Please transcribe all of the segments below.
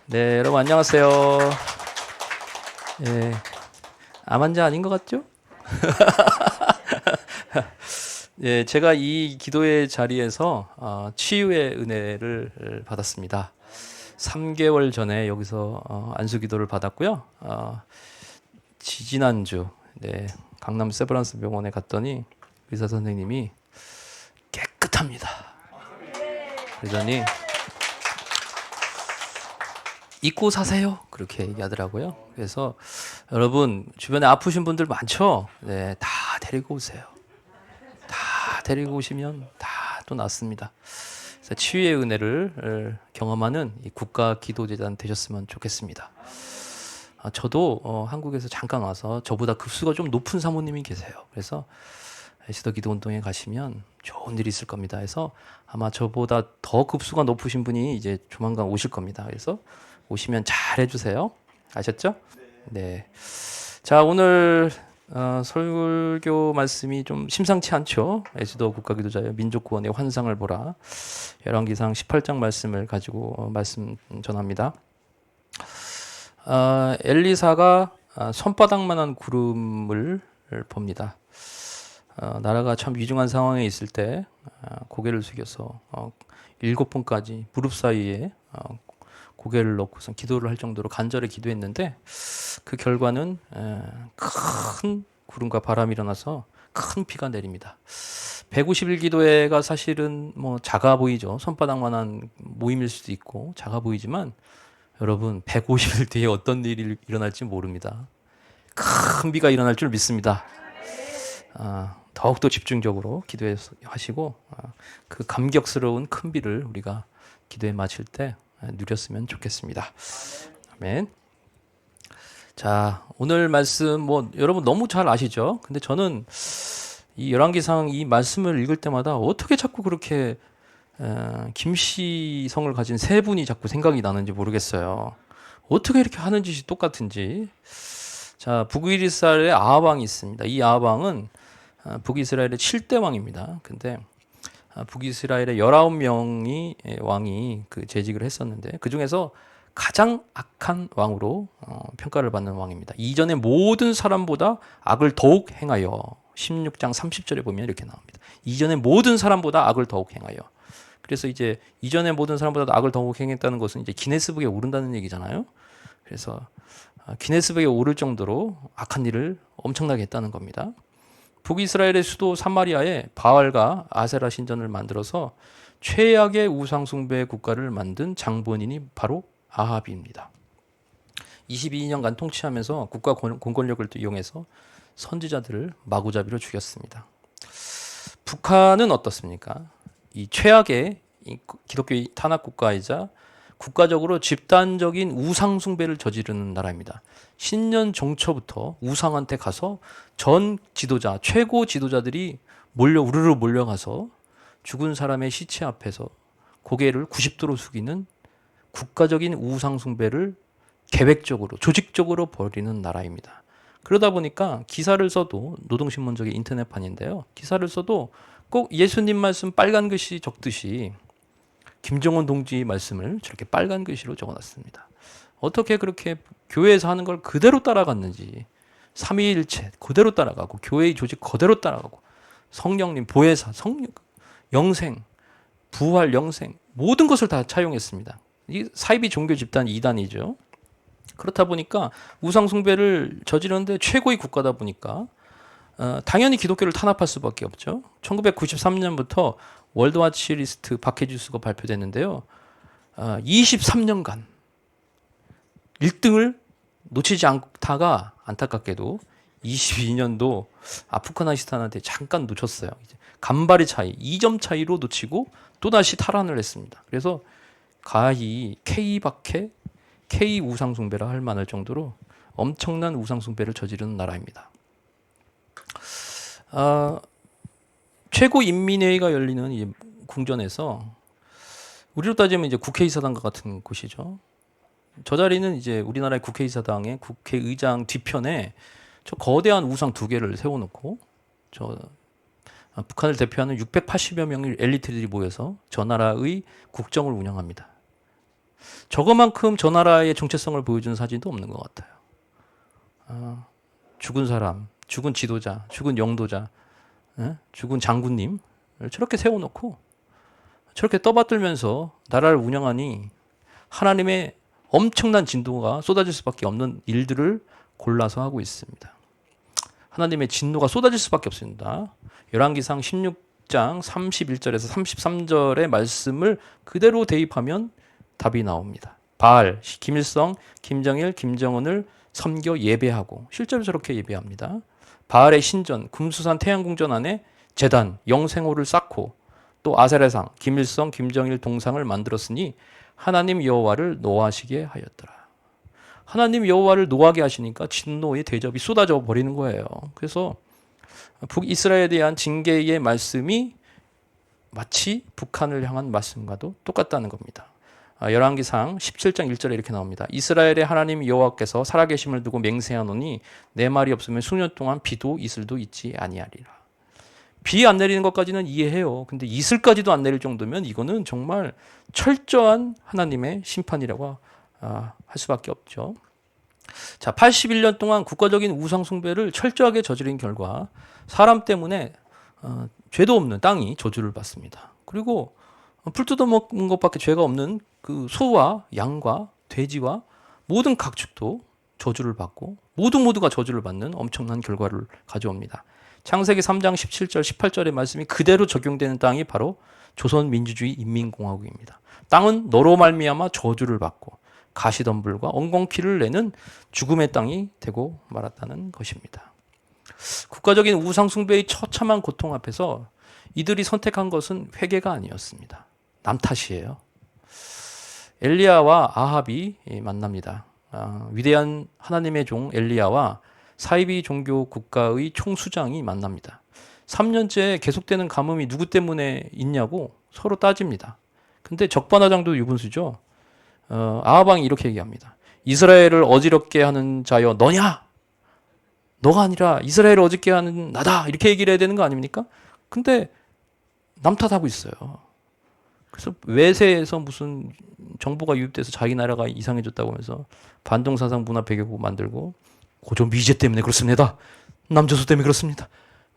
네, 여러분 안녕하세요. 예, 암 환자 아닌 것 같죠? 예, 제가 이 기도의 자리에서 치유의 은혜를 받았습니다. 3개월 전에 여기서 안수 기도를 받았고요. 지지난주 네, 강남 세브란스 병원에 갔더니 의사 선생님이 깨끗합니다. 그러더니 잊고 사세요. 그렇게 얘기하더라고요. 그래서 여러분 주변에 아프신 분들 많죠? 네, 다 데리고 오세요. 다 데리고 오시면 다 또 낫습니다. 그래서 치유의 은혜를 경험하는 이 국가 기도재단 되셨으면 좋겠습니다. 저도 한국에서 잠깐 와서 저보다 급수가 좀 높은 사모님이 계세요. 그래서 시더 기도 운동에 가시면 좋은 일이 있을 겁니다. 해서 아마 저보다 더 급수가 높으신 분이 이제 조만간 오실 겁니다. 그래서 오시면 잘 해주세요. 아셨죠? 네. 자, 오늘 설교 말씀이 좀 심상치 않죠. 에스더 국가기도자여 민족구원의 환상을 보라. 열왕기상 18장 말씀을 가지고 말씀 전합니다. 엘리사가 손바닥만한 구름을 봅니다. 나라가 참 위중한 상황에 있을 때 고개를 숙여서 7번까지 무릎 사이에 고개를 놓고서 기도를 할 정도로 간절히 기도했는데 그 결과는 큰 구름과 바람이 일어나서 큰 비가 내립니다. 150일 기도회가 사실은 뭐 작아 보이죠. 손바닥만한 모임일 수도 있고 작아 보이지만 여러분 150일 뒤에 어떤 일이 일어날지 모릅니다. 큰 비가 일어날 줄 믿습니다. 더욱더 집중적으로 기도하시고 그 감격스러운 큰 비를 우리가 기도에 마칠 때 누렸으면 좋겠습니다. 아멘. 자, 오늘 말씀 뭐 여러분 너무 잘 아시죠? 근데 저는 이 열왕기상 이 말씀을 읽을 때마다 어떻게 자꾸 그렇게 김씨성을 가진 세 분이 자꾸 생각이 나는지 모르겠어요. 어떻게 이렇게 하는 짓이 똑같은지. 자, 북이스라엘에 아합 왕이 있습니다. 이 아합 왕은 북이스라엘의 7대 왕입니다. 근데 북이스라엘의 19명이 왕이 그 재직을 했었는데 그 중에서 가장 악한 왕으로 평가를 받는 왕입니다. 이전의 모든 사람보다 악을 더욱 행하여 16장 30절에 보면 이렇게 나옵니다. 이전의 모든 사람보다 악을 더욱 행하여. 그래서 이제 이전의 모든 사람보다 악을 더욱 행했다는 것은 이제 기네스북에 오른다는 얘기잖아요. 그래서 기네스북에 오를 정도로 악한 일을 엄청나게 했다는 겁니다. 북이스라엘의 수도 사마리아에 바알과 아세라 신전을 만들어서 최악의 우상숭배 국가를 만든 장본인이 바로 아합입니다. 22년간 통치하면서 국가 공권력을 이용해서 선지자들을 마구잡이로 죽였습니다. 북한은 어떻습니까? 이 최악의 기독교 탄압 국가이자 국가적으로 집단적인 우상 숭배를 저지르는 나라입니다. 신년 정초부터 우상한테 가서 전 지도자, 최고 지도자들이 우르르 몰려가서 죽은 사람의 시체 앞에서 고개를 90도로 숙이는 국가적인 우상 숭배를 계획적으로, 조직적으로 벌이는 나라입니다. 그러다 보니까 기사를 써도 노동신문적인 인터넷판인데요. 기사를 써도 꼭 예수님 말씀 빨간 글씨 적듯이 김정은 동지 말씀을 저렇게 빨간 글씨로 적어놨습니다. 어떻게 그렇게 교회에서 하는 걸 그대로 따라갔는지 삼위일체 그대로 따라가고 교회의 조직 그대로 따라가고 성령님 보혜사 영생 부활 영생 모든 것을 다 차용했습니다. 이 사이비 종교 집단 2단이죠. 그렇다 보니까 우상 숭배를 저지르는데 최고의 국가다 보니까 당연히 기독교를 탄압할 수밖에 없죠. 1993년부터 월드와치 리스트 박해지수가 발표됐는데요. 23년간 1등을 놓치지 않다가 안타깝게도 22년도 아프가니스탄한테 잠깐 놓쳤어요. 간발의 차이, 2점 차이로 놓치고 또다시 탈환을 했습니다. 그래서 가히 K박해, K 우상숭배라 할 만할 정도로 엄청난 우상숭배를 저지르는 나라입니다. 최고인민회의가 열리는 이 궁전에서 우리로 따지면 이제 국회의사당과 같은 곳이죠. 저 자리는 이제 우리나라의 국회의사당의 국회의장 뒤편에 저 거대한 우상 2개를 세워놓고 저 북한을 대표하는 680여 명의 엘리트들이 모여서 저 나라의 국정을 운영합니다. 저거만큼 저 나라의 정체성을 보여주는 사진도 없는 것 같아요. 죽은 사람, 죽은 지도자, 죽은 영도자, 죽은 장군님 저렇게 세워놓고 저렇게 떠받들면서 나라를 운영하니 하나님의 엄청난 진노가 쏟아질 수밖에 없는 일들을 골라서 하고 있습니다. 하나님의 진노가 쏟아질 수밖에 없습니다. 열왕기상 16장 31절에서 33절의 말씀을 그대로 대입하면 답이 나옵니다. 바알, 김일성, 김정일, 김정은을 섬겨 예배하고 실제로 저렇게 예배합니다. 바알의 신전, 금수산 태양궁전 안에 제단, 영생호를 쌓고 또 아세라상, 김일성, 김정일 동상을 만들었으니 하나님 여호와를 노하시게 하였더라. 하나님 여호와를 노하게 하시니까 진노의 대접이 쏟아져 버리는 거예요. 그래서 북이스라엘에 대한 징계의 말씀이 마치 북한을 향한 말씀과도 똑같다는 겁니다. 열왕기상 17장 1절에 이렇게 나옵니다. 이스라엘의 하나님 여호와께서 살아계심을 두고 맹세하노니 내 말이 없으면 수년 동안 비도 이슬도 있지 아니하리라. 비 안 내리는 것까지는 이해해요. 근데 이슬까지도 안 내릴 정도면 이거는 정말 철저한 하나님의 심판이라고 할 수밖에 없죠. 자, 81년 동안 국가적인 우상 숭배를 철저하게 저지른 결과 사람 때문에 죄도 없는 땅이 저주를 받습니다. 그리고 풀 뜯어먹는 것밖에 죄가 없는 그 소와 양과 돼지와 모든 가축도 저주를 받고 모두가 저주를 받는 엄청난 결과를 가져옵니다. 창세기 3장 17절 18절의 말씀이 그대로 적용되는 땅이 바로 조선민주주의 인민공화국입니다. 땅은 너로 말미암아 저주를 받고 가시덤불과 엉겅퀴를 내는 죽음의 땅이 되고 말았다는 것입니다. 국가적인 우상 숭배의 처참한 고통 앞에서 이들이 선택한 것은 회개가 아니었습니다. 남 탓이에요. 엘리야와 아합이 만납니다. 위대한 하나님의 종 엘리야와 사이비 종교 국가의 총수장이 만납니다. 3년째 계속되는 가뭄이 누구 때문에 있냐고 서로 따집니다. 근데 적반하장도 유분수죠. 아합 왕이 이렇게 얘기합니다. 이스라엘을 어지럽게 하는 자여 너냐? 너가 아니라 이스라엘을 어지럽게 하는 나다. 이렇게 얘기를 해야 되는 거 아닙니까? 근데 남 탓하고 있어요. 그래서 외세에서 무슨 정보가 유입돼서 자기 나라가 이상해졌다고 하면서 반동사상 문화 배교국 만들고 고조 미제 때문에 그렇습니다. 남조소 때문에 그렇습니다.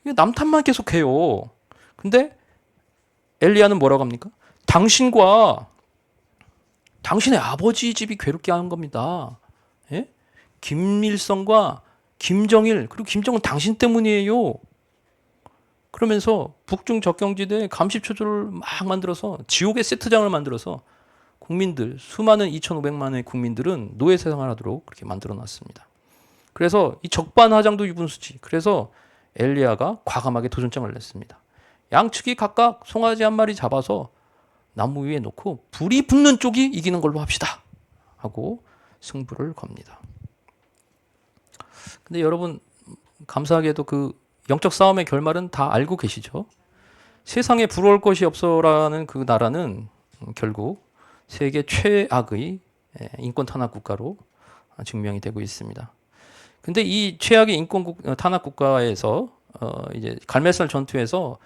이게 남 탓만 계속해요. 근데 엘리야는 뭐라고 합니까? 당신과 당신의 아버지 집이 괴롭게 하는 겁니다. 예? 김일성과 김정일 그리고 김정은 당신 때문이에요. 그러면서 북중 접경지대에 감시초소를 막 만들어서 지옥의 세트장을 만들어서 국민들 수많은 2,500만의 국민들은 노예 생활하도록 그렇게 만들어놨습니다. 그래서 이 적반하장도 유분수지. 그래서 엘리야가 과감하게 도전장을 냈습니다. 양측이 각각 송아지 한 마리 잡아서 나무 위에 놓고 불이 붙는 쪽이 이기는 걸로 합시다 하고 승부를 겁니다. 근데 여러분 감사하게도 그 영적 싸움의 결말은 다 알고 계시죠? 세상에 부러울 것이 없어라는 그 나라는 결국 세계 최악의 인권 탄압 국가로 증명이 되고 있습니다. 근데 이 최악의 인권 탄압 국가에서 이제 갈멜살 전투에서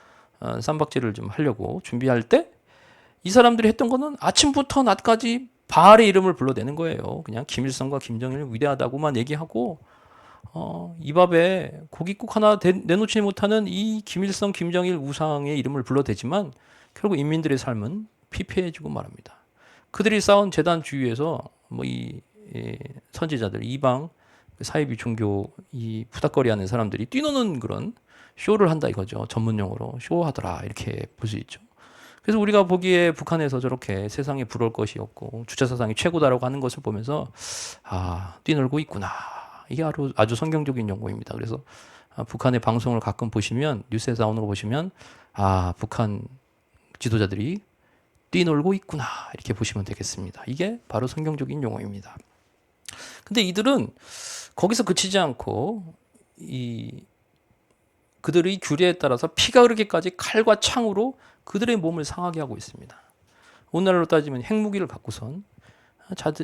쌈박질을 좀 하려고 준비할 때 이 사람들이 했던 거는 아침부터 낮까지 바알의 이름을 불러대는 거예요. 그냥 김일성과 김정일 위대하다고만 얘기하고 이 밥에 고깃국 하나 내놓지 못하는 이 김일성, 김정일 우상의 이름을 불러대지만 결국 인민들의 삶은 피폐해지고 말합니다. 그들이 쌓은 재단 주위에서 뭐 이 선지자들, 이방 사이비 종교 이 푸닥거리하는 사람들이 뛰노는 그런 쇼를 한다 이거죠. 전문용어로 쇼하더라 이렇게 볼 수 있죠. 그래서 우리가 보기에 북한에서 저렇게 세상에 부러울 것이 없고 주체 사상이 최고다라고 하는 것을 보면서 뛰놀고 있구나. 이게 아주 성경적인 용어입니다. 그래서 북한의 방송을 가끔 보시면 뉴스에 나오는 거 보시면 북한 지도자들이 뛰놀고 있구나 이렇게 보시면 되겠습니다. 이게 바로 성경적인 용어입니다. 근데 이들은 거기서 그치지 않고 그들의 규례에 따라서 피가 흐르기까지 칼과 창으로 그들의 몸을 상하게 하고 있습니다. 오늘날로 따지면 핵무기를 갖고선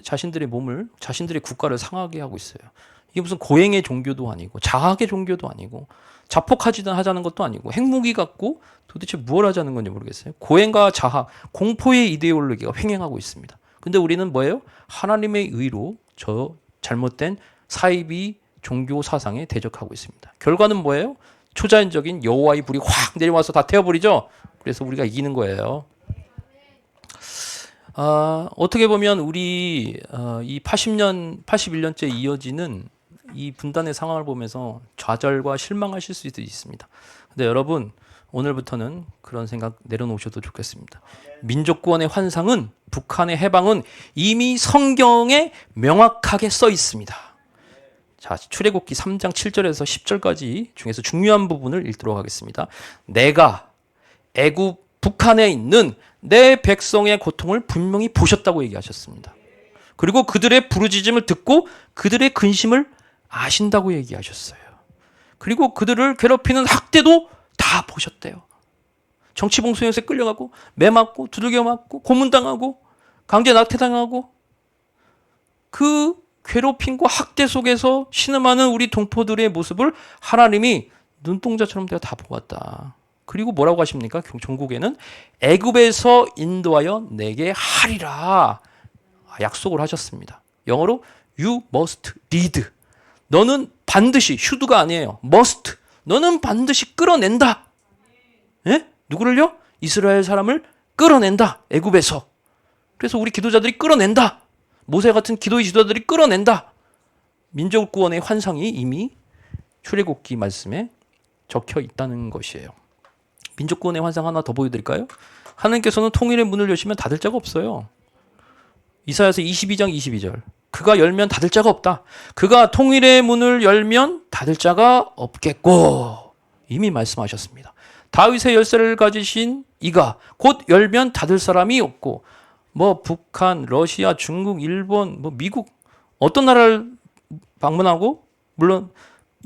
자신들의 몸을 자신들의 국가를 상하게 하고 있어요. 이게 무슨 고행의 종교도 아니고 자학의 종교도 아니고 자폭하자는 것도 아니고 핵무기 갖고 도대체 무엇 하자는 건지 모르겠어요. 고행과 자학, 공포의 이데올로기가 횡행하고 있습니다. 근데 우리는 뭐예요? 하나님의 의로 저 잘못된 사이비 종교 사상에 대적하고 있습니다. 결과는 뭐예요? 초자연적인 여호와의 불이 확 내려와서 다 태워버리죠. 그래서 우리가 이기는 거예요. 어떻게 보면 우리 이 81년째 이어지는 이 분단의 상황을 보면서 좌절과 실망하실 수도 있습니다. 근데 여러분 오늘부터는 그런 생각 내려놓으셔도 좋겠습니다. 민족 구원의 환상은 북한의 해방은 이미 성경에 명확하게 써 있습니다. 자, 출애굽기 3장 7절에서 10절까지 중에서 중요한 부분을 읽도록 하겠습니다. 내가 애굽 북한에 있는 내 백성의 고통을 분명히 보셨다고 얘기하셨습니다. 그리고 그들의 부르짖음을 듣고 그들의 근심을 아신다고 얘기하셨어요. 그리고 그들을 괴롭히는 학대도 다 보셨대요. 정치봉소형에 끌려가고 매 맞고 두들겨 맞고 고문당하고 강제 낙태당하고 그 괴롭힘과 학대 속에서 신음하는 우리 동포들의 모습을 하나님이 눈동자처럼 내가 다 보았다. 그리고 뭐라고 하십니까? 종국에는 애굽에서 인도하여 내게 하리라 약속을 하셨습니다. 영어로 you must lead. 너는 반드시 should가 아니에요. must. 너는 반드시 끌어낸다. 예? 누구를요? 이스라엘 사람을 끌어낸다. 애굽에서. 그래서 우리 기도자들이 끌어낸다. 모세 같은 기도의 지도자들이 끌어낸다. 민족 구원의 환상이 이미 출애굽기 말씀에 적혀 있다는 것이에요. 민족 구원의 환상 하나 더 보여드릴까요? 하나님께서는 통일의 문을 여시면 닫을 자가 없어요. 이사야서 22장 22절. 그가 열면 닫을 자가 없다. 그가 통일의 문을 열면 닫을 자가 없겠고 이미 말씀하셨습니다. 다윗의 열쇠를 가지신 이가 곧 열면 닫을 사람이 없고 뭐 북한, 러시아, 중국, 일본, 뭐 미국 어떤 나라를 방문하고 물론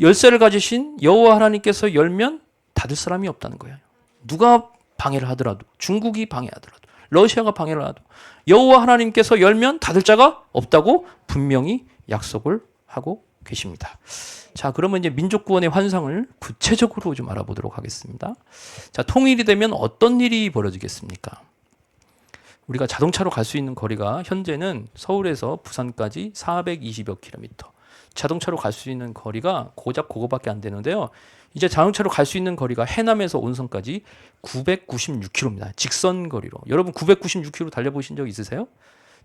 열쇠를 가지신 여호와 하나님께서 열면 닫을 사람이 없다는 거예요. 누가 방해를 하더라도 중국이 방해하더라도 러시아가 방해를 하더라도 여호와 하나님께서 열면 닫을 자가 없다고 분명히 약속을 하고 계십니다. 자, 그러면 이제 민족 구원의 환상을 구체적으로 좀 알아보도록 하겠습니다. 자, 통일이 되면 어떤 일이 벌어지겠습니까? 우리가 자동차로 갈 수 있는 거리가 현재는 서울에서 부산까지 420여 킬로미터. 자동차로 갈 수 있는 거리가 고작 그거밖에 안 되는데요. 이제 자동차로 갈 수 있는 거리가 해남에서 온선까지 996km입니다. 직선 거리로. 여러분 996km 달려보신 적 있으세요?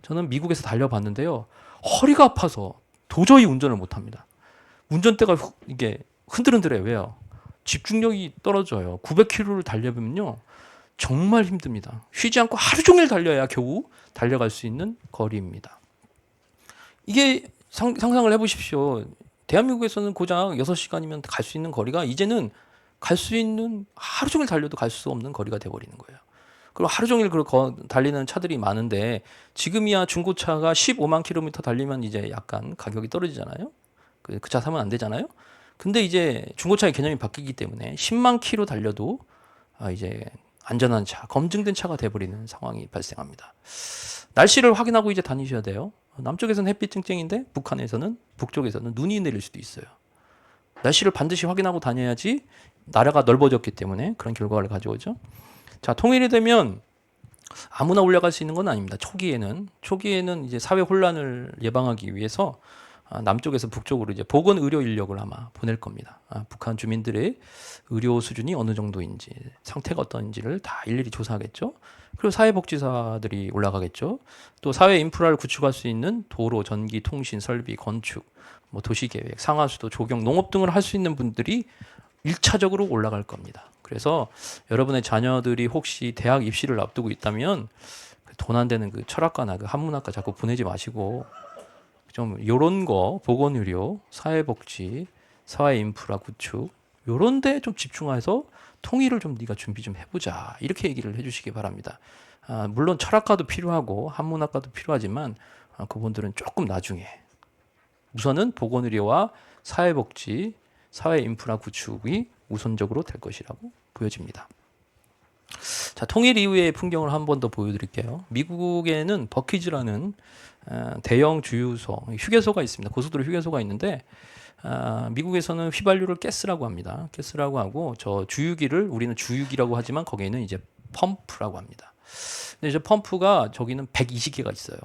저는 미국에서 달려봤는데요. 허리가 아파서 도저히 운전을 못합니다. 운전대가 이게 흔들흔들해요. 왜요? 집중력이 떨어져요. 900km를 달려보면요. 정말 힘듭니다. 쉬지 않고 하루 종일 달려야 겨우 달려갈 수 있는 거리입니다. 이게 상상을 해보십시오. 대한민국에서는 고작 6시간이면 갈 수 있는 거리가 이제는 갈 수 있는 하루 종일 달려도 갈 수 없는 거리가 돼버리는 거예요. 그리고 하루 종일 달리는 차들이 많은데 지금이야 중고차가 15만 킬로미터 달리면 이제 약간 가격이 떨어지잖아요. 그 차 사면 안 되잖아요. 근데 이제 중고차의 개념이 바뀌기 때문에 10만 킬로 달려도 이제 안전한 차, 검증된 차가 돼버리는 상황이 발생합니다. 날씨를 확인하고 이제 다니셔야 돼요. 남쪽에서는 햇빛 쨍쨍인데 북쪽에서는 눈이 내릴 수도 있어요. 날씨를 반드시 확인하고 다녀야지 나라가 넓어졌기 때문에 그런 결과를 가져오죠. 자, 통일이 되면 아무나 올라갈 수 있는 건 아닙니다. 초기에는 이제 사회 혼란을 예방하기 위해서 남쪽에서 북쪽으로 이제 보건 의료 인력을 아마 보낼 겁니다. 북한 주민들의 의료 수준이 어느 정도인지, 상태가 어떤지를 다 일일이 조사하겠죠. 그리고 사회복지사들이 올라가겠죠. 또 사회 인프라를 구축할 수 있는 도로, 전기, 통신, 설비, 건축, 뭐 도시계획, 상하수도, 조경, 농업 등을 할 수 있는 분들이 1차적으로 올라갈 겁니다. 그래서 여러분의 자녀들이 혹시 대학 입시를 앞두고 있다면 돈 안 되는 그 철학과나 그 한문학과 자꾸 보내지 마시고 좀 요런 거 보건의료, 사회복지, 사회 인프라 구축 요런 데 좀 집중해서 통일을 좀 네가 준비 좀 해보자 이렇게 얘기를 해주시기 바랍니다. 물론 철학과도 필요하고 한문학과도 필요하지만 그분들은 조금 나중에 우선은 보건의료와 사회복지, 사회 인프라 구축이 우선적으로 될 것이라고 보여집니다. 자, 통일 이후의 풍경을 한 번 더 보여드릴게요. 미국에는 버키즈라는 대형 주유소, 휴게소가 있습니다. 고속도로 휴게소가 있는데 미국에서는 휘발유를 가스라고 합니다. 가스라고 하고 저 주유기를 우리는 주유기라고 하지만 거기에는 이제 펌프라고 합니다. 근데 이제 펌프가 저기는 120개가 있어요.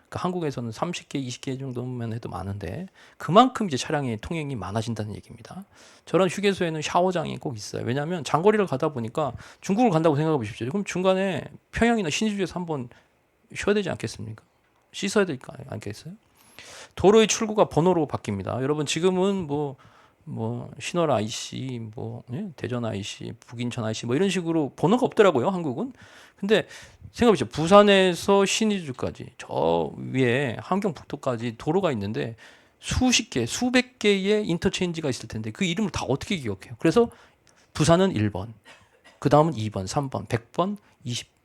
그러니까 한국에서는 30개, 20개 정도면 해도 많은데 그만큼 이제 차량의 통행이 많아진다는 얘기입니다. 저런 휴게소에는 샤워장이 꼭 있어요. 왜냐하면 장거리를 가다 보니까 중국을 간다고 생각해 보십시오. 그럼 중간에 평양이나 신의주에서 한번 쉬어야 되지 않겠습니까? 씻어야 되지 않겠어요? 도로의 출구가 번호로 바뀝니다. 여러분 지금은 뭐 신월 IC, 대전 IC, 북인천 IC 뭐 이런 식으로 번호가 없더라고요. 한국은. 근데 생각해보세요. 부산에서 신의주까지 저 위에 함경북도까지 도로가 있는데 수십 개, 수백 개의 인터체인지가 있을 텐데 그 이름을 다 어떻게 기억해요? 그래서 부산은 1번, 그 다음은 2번, 3번, 100번,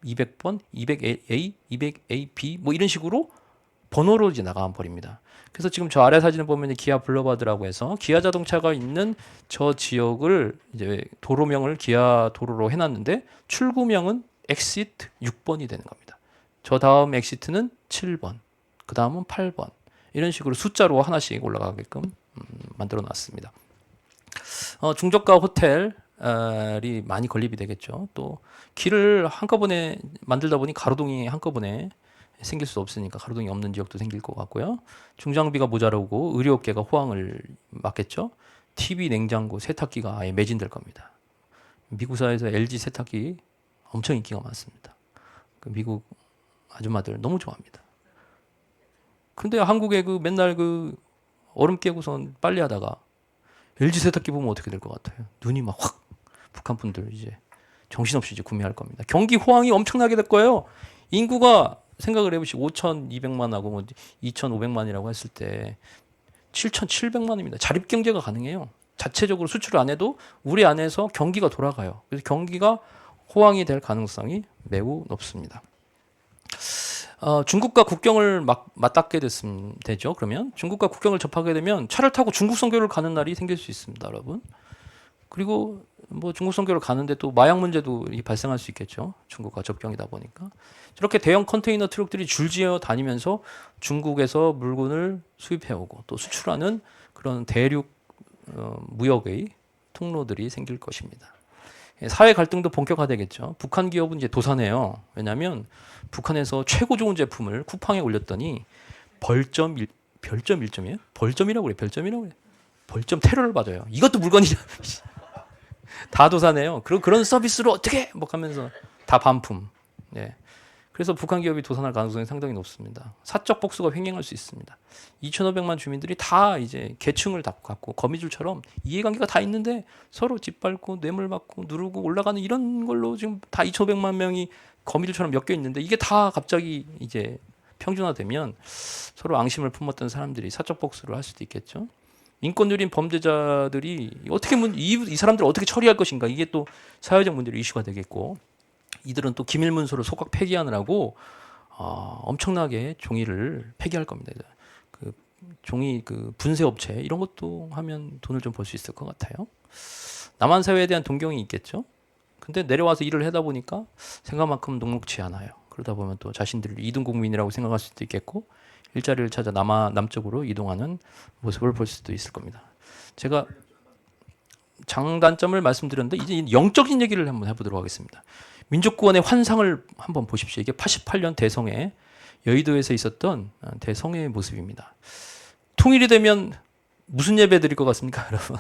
200번, 200A, 200AB 뭐 이런 식으로 번호로 이제 나가 버립니다. 그래서 지금 저 아래 사진을 보면 기아 블러바드라고 해서 기아 자동차가 있는 저 지역을 이제 도로명을 기아 도로로 해놨는데 출구명은 엑시트 6번이 되는 겁니다. 저 다음 엑시트는 7번, 그 다음은 8번 이런 식으로 숫자로 하나씩 올라가게끔 만들어 놨습니다. 중저가 호텔이 많이 건립이 되겠죠. 또 길을 한꺼번에 만들다 보니 가로등이 한꺼번에 생길 수 없으니까 가로등이 없는 지역도 생길 것 같고요. 중장비가 모자라고 의료업계가 호황을 맞겠죠. TV, 냉장고, 세탁기가 아예 매진될 겁니다. 미국 사회에서 LG 세탁기 엄청 인기가 많습니다. 그 미국 아줌마들 너무 좋아합니다. 근데 한국에 그 맨날 그 얼음 깨고선 빨래하다가 LG 세탁기 보면 어떻게 될 것 같아요? 눈이 막 확 북한 분들 이제 정신없이 이제 구매할 겁니다. 경기 호황이 엄청나게 될 거예요. 인구가 생각을 해보시고 5,200만하고 뭐 2,500만이라고 했을 때 7,700만입니다. 자립 경제가 가능해요. 자체적으로 수출을 안 해도 우리 안에서 경기가 돌아가요. 그래서 경기가 호황이 될 가능성이 매우 높습니다. 중국과 국경을 맞닿게 되죠. 그러면 중국과 국경을 접하게 되면 차를 타고 중국 선교를 가는 날이 생길 수 있습니다, 여러분. 그리고 뭐 중국 선교를 가는데 또 마약 문제도 발생할 수 있겠죠. 중국과 접경이다 보니까. 저렇게 대형 컨테이너 트럭들이 줄지어 다니면서 중국에서 물건을 수입해 오고 또 수출하는 그런 대륙 무역의 통로들이 생길 것입니다. 사회 갈등도 본격화되겠죠. 북한 기업은 이제 도산해요. 왜냐하면 북한에서 최고 좋은 제품을 쿠팡에 올렸더니 별점 1점이에요? 벌점이라고 그래. 별점이라고 그래. 벌점 테러를 받아요. 이것도 물건이죠. 다 도산해요. 그런 서비스로 어떻게 뭐 하면서 다 반품. 네. 그래서 북한 기업이 도산할 가능성이 상당히 높습니다. 사적 복수가 횡행할 수 있습니다. 2,500만 주민들이 다 이제 계층을 다 갖고 거미줄처럼 이해관계가 다 있는데 서로 짓밟고 뇌물 받고 누르고 올라가는 이런 걸로 지금 다 2,500만 명이 거미줄처럼 엮여 있는데 이게 다 갑자기 이제 평준화되면 서로 앙심을 품었던 사람들이 사적 복수를 할 수도 있겠죠. 인권 누린 범죄자들이 어떻게 이 사람들을 어떻게 처리할 것인가 이게 또 사회적 문제로 이슈가 되겠고 이들은 또 기밀문서를 속각 폐기하느라고 엄청나게 종이를 폐기할 겁니다. 그 종이 그 분쇄업체 이런 것도 하면 돈을 좀 벌 수 있을 것 같아요. 남한 사회에 대한 동경이 있겠죠. 근데 내려와서 일을 하다 보니까 생각만큼 녹록지 않아요. 그러다 보면 또 자신들을 이등국민이라고 생각할 수도 있겠고 일자리를 찾아 남쪽으로 이동하는 모습을 볼 수도 있을 겁니다. 제가 장단점을 말씀드렸는데 이제 영적인 얘기를 한번 해보도록 하겠습니다. 민족구원의 환상을 한번 보십시오. 이게 88년 대성회 여의도에서 있었던 대성회의 모습입니다. 통일이 되면 무슨 예배 드릴 것 같습니까, 여러분?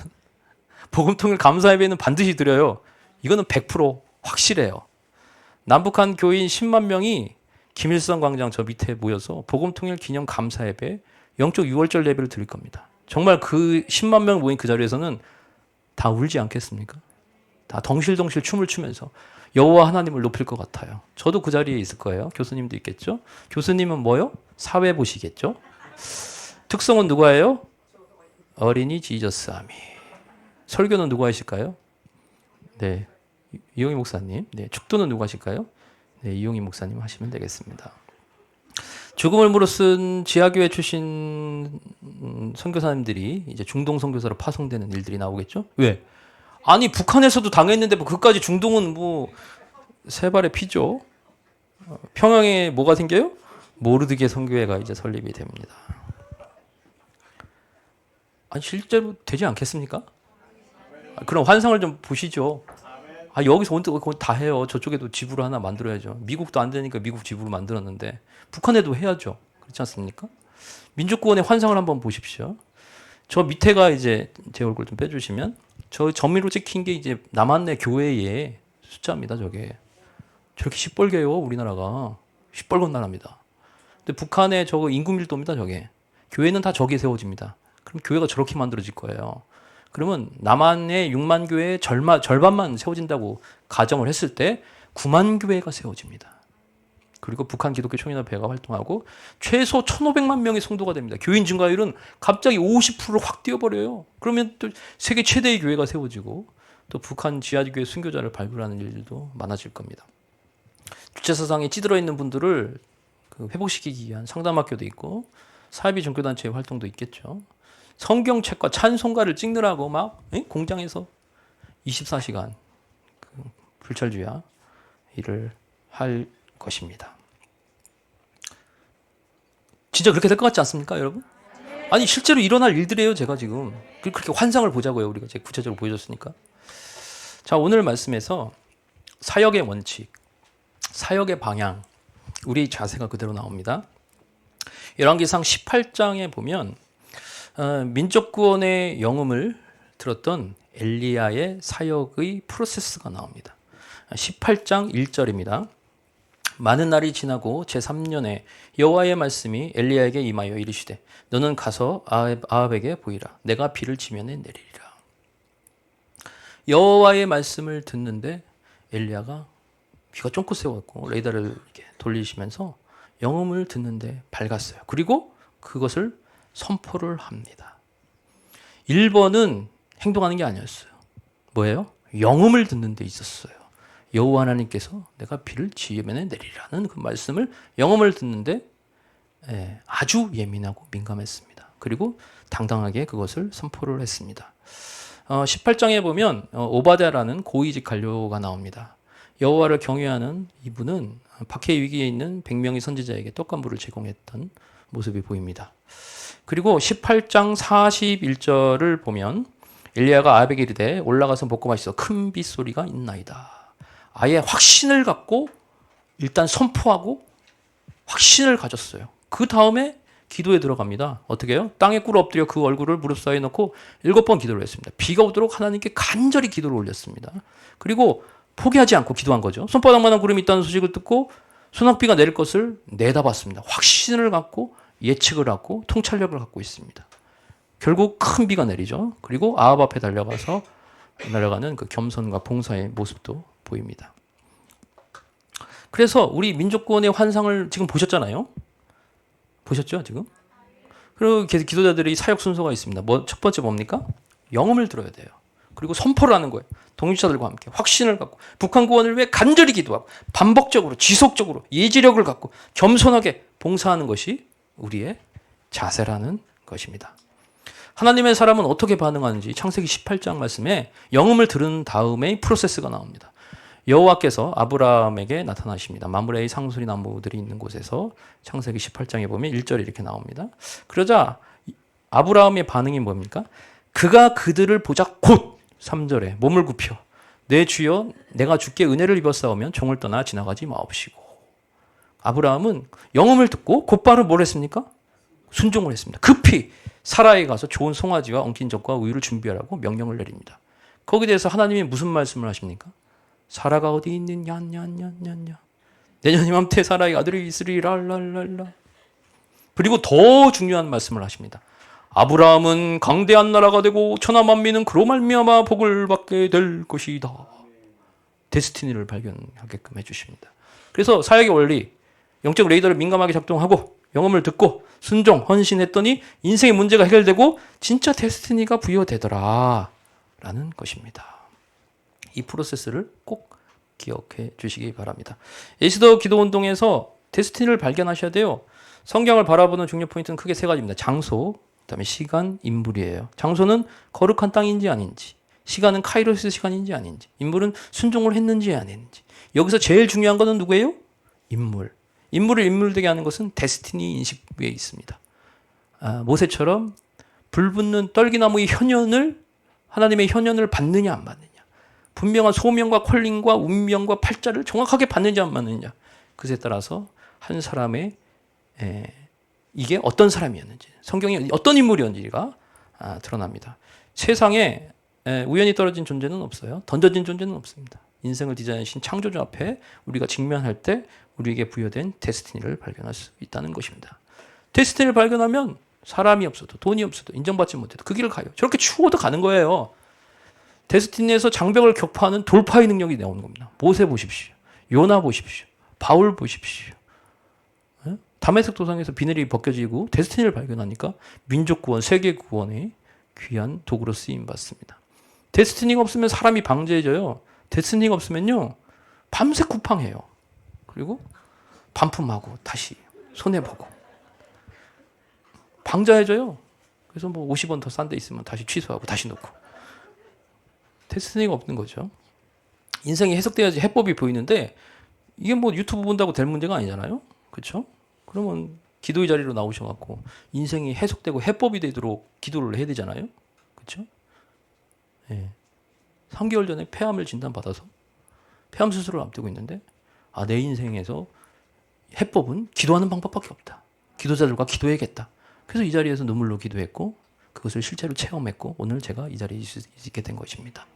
복음통일 감사 예배는 반드시 드려요. 이거는 100% 확실해요. 남북한 교인 10만 명이 김일성 광장 저 밑에 모여서 복음통일 기념 감사 예배, 영적 6월절 예배를 드릴 겁니다. 정말 그 10만 명 모인 그 자리에서는 다 울지 않겠습니까? 다 덩실덩실 춤을 추면서 여호와 하나님을 높일 것 같아요. 저도 그 자리에 있을 거예요. 교수님도 있겠죠. 교수님은 뭐요? 사회 보시겠죠. 특성은 누가예요? 어린이 지저스 아미. 설교는 누가 하실까요? 네, 이용희 목사님. 네, 축도는 누가 하실까요? 네, 이용희 목사님 하시면 되겠습니다. 죽음을 무릅쓴 지하교회 출신 선교사님들이 이제 중동 선교사로 파송되는 일들이 나오겠죠? 왜? 아니 북한에서도 당했는데 뭐 그까지 중동은 뭐 세 발의 피죠. 평양에 뭐가 생겨요? 모르드게 선교회가 이제 설립이 됩니다. 아니 실제로 되지 않겠습니까? 그럼 환상을 좀 보시죠. 여기서 그건 다 해요. 저쪽에도 지부를 하나 만들어야죠. 미국도 안 되니까 미국 지부를 만들었는데 북한에도 해야죠. 그렇지 않습니까? 민족구원의 환상을 한번 보십시오. 저 밑에가 이제 제 얼굴 좀 빼주시면 저 점으로 찍힌 게 이제 남한내 교회의 숫자입니다. 저게 저렇게 시뻘개요. 우리나라가 시뻘건 나라입니다. 근데 북한의 저거 인구 밀도입니다. 저게 교회는 다 저기에 세워집니다. 그럼 교회가 저렇게 만들어질 거예요. 그러면 남한의 6만 교회의 절반만 세워진다고 가정을 했을 때 9만 교회가 세워집니다. 그리고 북한 기독교 총연합회가 활동하고 최소 1,500만 명의 성도가 됩니다. 교인 증가율은 갑자기 50%확 뛰어버려요. 그러면 또 세계 최대의 교회가 세워지고 또 북한 지하교회 순교자를 발굴하는 일들도 많아질 겁니다. 주체사상에 찌들어 있는 분들을 회복시키기 위한 상담학교도 있고 사회비 종교단체의 활동도 있겠죠. 성경책과 찬송가를 찍느라고 막 공장에서 24시간 불철주야 일을 할 것입니다. 진짜 그렇게 될 것 같지 않습니까, 여러분? 아니 실제로 일어날 일들이에요. 제가 지금 그렇게 환상을 보자고요. 우리가 제가 구체적으로 보여줬으니까. 자, 오늘 말씀에서 사역의 원칙, 사역의 방향, 우리 자세가 그대로 나옵니다. 열왕기상 18장에 보면 민족구원의 영음을 들었던 엘리야의 사역의 프로세스가 나옵니다. 18장 1절입니다. 많은 날이 지나고 제3년에 여호와의 말씀이 엘리야에게 임하여 이르시되 너는 가서 아합에게 보이라. 내가 비를 지면에 내리리라. 여호와의 말씀을 듣는데 엘리야가 귀가 쫑긋 세웠고 레이더를 이렇게 돌리시면서 영음을 듣는데 밝았어요. 그리고 그것을 선포를 합니다. 1번은 행동하는 게 아니었어요. 뭐예요? 영음을 듣는 데 있었어요. 여호와 하나님께서 내가 비를 지면에 내리라는 그 말씀을 영음을 듣는데 아주 예민하고 민감했습니다. 그리고 당당하게 그것을 선포를 했습니다. 18장에 보면 오바댜라는 고위직 관료가 나옵니다. 여호와를 경외하는 이분은 박해 위기에 있는 100명의 선지자에게 떡과 물을 제공했던 모습이 보입니다. 그리고 18장 41절을 보면 엘리야가 아합에게 이르되 올라가서 먹고 마시소. 큰 빗소리가 있나이다. 아예 확신을 갖고 일단 선포하고 확신을 가졌어요. 그 다음에 기도에 들어갑니다. 어떻게 해요? 땅에 꿇어 엎드려 그 얼굴을 무릎 사이에 넣고 7번 기도를 했습니다. 비가 오도록 하나님께 간절히 기도를 올렸습니다. 그리고 포기하지 않고 기도한 거죠. 손바닥만한 구름이 있다는 소식을 듣고 소낙비가 내릴 것을 내다봤습니다. 확신을 갖고 예측을 하고 통찰력을 갖고 있습니다. 결국 큰 비가 내리죠. 그리고 아합 앞에 날아가는 그 겸손과 봉사의 모습도 보입니다. 그래서 우리 민족구원의 환상을 지금 보셨잖아요. 보셨죠, 지금? 그리고 기도자들의 사역 순서가 있습니다. 첫 번째 뭡니까? 영음을 들어야 돼요. 그리고 선포를 하는 거예요. 동역자들과 함께 확신을 갖고 북한 구원을 위해 간절히 기도하고 반복적으로 지속적으로 예지력을 갖고 겸손하게 봉사하는 것이 우리의 자세라는 것입니다. 하나님의 사람은 어떻게 반응하는지 창세기 18장 말씀에 영음을 들은 다음에 프로세스가 나옵니다. 여호와께서 아브라함에게 나타나십니다. 마므레의 상수리 나무들이 있는 곳에서 창세기 18장에 보면 1절이 이렇게 나옵니다. 그러자 아브라함의 반응이 뭡니까? 그가 그들을 보자 곧 3절에 몸을 굽혀 내 주여 내가 주께 은혜를 입었사오면 종을 떠나 지나가지 마옵시고. 아브라함은 영음을 듣고 곧바로 뭘 했습니까? 순종을 했습니다. 급히 사라에 가서 좋은 송아지와 엉킨 젖과 우유를 준비하라고 명령을 내립니다. 거기에 대해서 하나님이 무슨 말씀을 하십니까? 사라가 어디 있느냐 내년 이맘때 사라의 아들이 있으리라 랄랄라. 그리고 더 중요한 말씀을 하십니다. 아브라함은 강대한 나라가 되고 천하 만민은 그로 말미암아 복을 받게 될 것이다. 데스티니를 발견하게끔 해주십니다. 그래서 사역의 원리, 영적 레이더를 민감하게 작동하고 영음을 듣고 순종, 헌신했더니 인생의 문제가 해결되고 진짜 데스티니가 부여되더라 라는 것입니다. 이 프로세스를 꼭 기억해 주시기 바랍니다. 예시더 기도운동에서 데스티니를 발견하셔야 돼요. 성경을 바라보는 중요 포인트는 크게 세 가지입니다. 장소, 그다음에 시간, 인물이에요. 장소는 거룩한 땅인지 아닌지, 시간은 카이로스 시간인지 아닌지, 인물은 순종을 했는지 아닌지. 여기서 제일 중요한 것은 누구예요? 인물. 인물을 인물되게 하는 것은 데스티니 인식 위에 있습니다. 모세처럼 불붙는 떨기나무의 현현을 하나님의 현현을 받느냐 안 받느냐, 분명한 소명과 콜링과 운명과 팔자를 정확하게 받느냐 안 받느냐, 그것에 따라서 한 사람의 이게 어떤 사람이었는지, 성경이 어떤 인물이었는지가 드러납니다. 세상에 우연히 떨어진 존재는 없어요. 던져진 존재는 없습니다. 인생을 디자인하신 창조주 앞에 우리가 직면할 때 우리에게 부여된 데스티니를 발견할 수 있다는 것입니다. 데스티니를 발견하면 사람이 없어도 돈이 없어도 인정받지 못해도 그 길을 가요. 저렇게 추워도 가는 거예요. 데스티니에서 장벽을 격파하는 돌파의 능력이 나오는 겁니다. 모세 보십시오. 요나 보십시오. 바울 보십시오. 다메섹 도상에서 비늘이 벗겨지고 데스티니를 발견하니까 민족 구원, 세계 구원의 귀한 도구로 쓰임 받습니다. 데스티니가 없으면 사람이 방제해져요. 데스티니가 없으면요 밤새 쿠팡해요. 그리고 반품하고 다시 손해보고 방자해져요. 그래서 뭐 50원 더 싼 데 있으면 다시 취소하고 다시 놓고. 데스티니가 없는 거죠. 인생이 해석돼야지 해법이 보이는데 이게 뭐 유튜브 본다고 될 문제가 아니잖아요. 그렇죠? 그러면 기도의 자리로 나오셔갖고 인생이 해석되고 해법이 되도록 기도를 해야 되잖아요. 그렇죠? 예. 3개월 전에 폐암을 진단받아서 폐암 수술을 앞두고 있는데 내 인생에서 해법은 기도하는 방법밖에 없다. 기도자들과 기도해야겠다. 그래서 이 자리에서 눈물로 기도했고 그것을 실제로 체험했고 오늘 제가 이 자리에 있게 된 것입니다.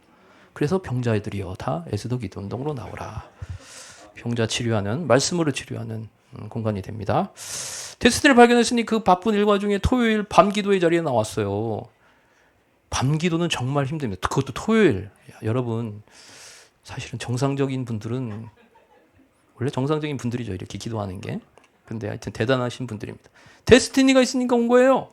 그래서 병자들이여 다 에스더 기도 운동으로 나오라. 병자 치료하는, 말씀으로 치료하는 공간이 됩니다. 데스티니를 발견했으니 그 바쁜 일과 중에 토요일 밤 기도의 자리에 나왔어요. 밤 기도는 정말 힘듭니다. 그것도 토요일. 여러분, 사실은 정상적인 분들은, 원래 정상적인 분들이죠. 이렇게 기도하는 게. 근데 하여튼 대단하신 분들입니다. 데스티니가 있으니까 온 거예요.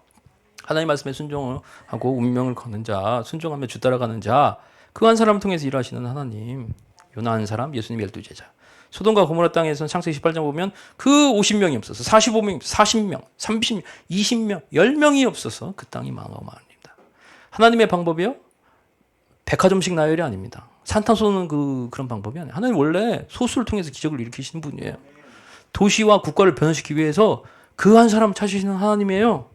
하나님 말씀에 순종하고 운명을 거는 자, 순종하며 주 따라가는 자, 그 한 사람을 통해서 일하시는 하나님. 요나 한 사람, 예수님 12제자. 소돔과 고모라 땅에서는 창세기 18장 보면 그 50명이 없어서 45명, 40명, 30명, 20명, 10명이 없어서 그 땅이 망하고 말입니다. 하나님의 방법이요? 백화점식 나열이 아닙니다. 산타 쏘는 그런 방법이 아니에요. 하나님 원래 소수를 통해서 기적을 일으키시는 분이에요. 도시와 국가를 변화시키기 위해서 그 한 사람 찾으시는 하나님이에요.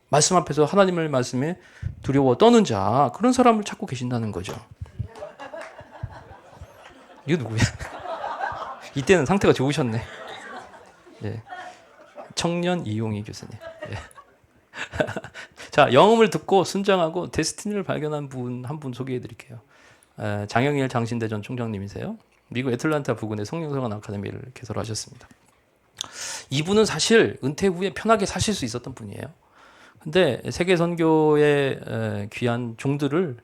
말씀 앞에서 하나님의 말씀에 두려워 떠는 자, 그런 사람을 찾고 계신다는 거죠. 이거 누구야? 이때는 상태가 좋으셨네. 네. 청년 이용희 교수님. 네. 자, 영음을 듣고 순장하고 데스티니를 발견한 분 한 분 소개해 드릴게요. 장영일 장신대 전 총장님이세요. 미국 애틀란타 부근의 성령서관 아카데미를 개설하셨습니다. 이분은 사실 은퇴 후에 편하게 사실 수 있었던 분이에요. 근데 세계 선교의 귀한 종들을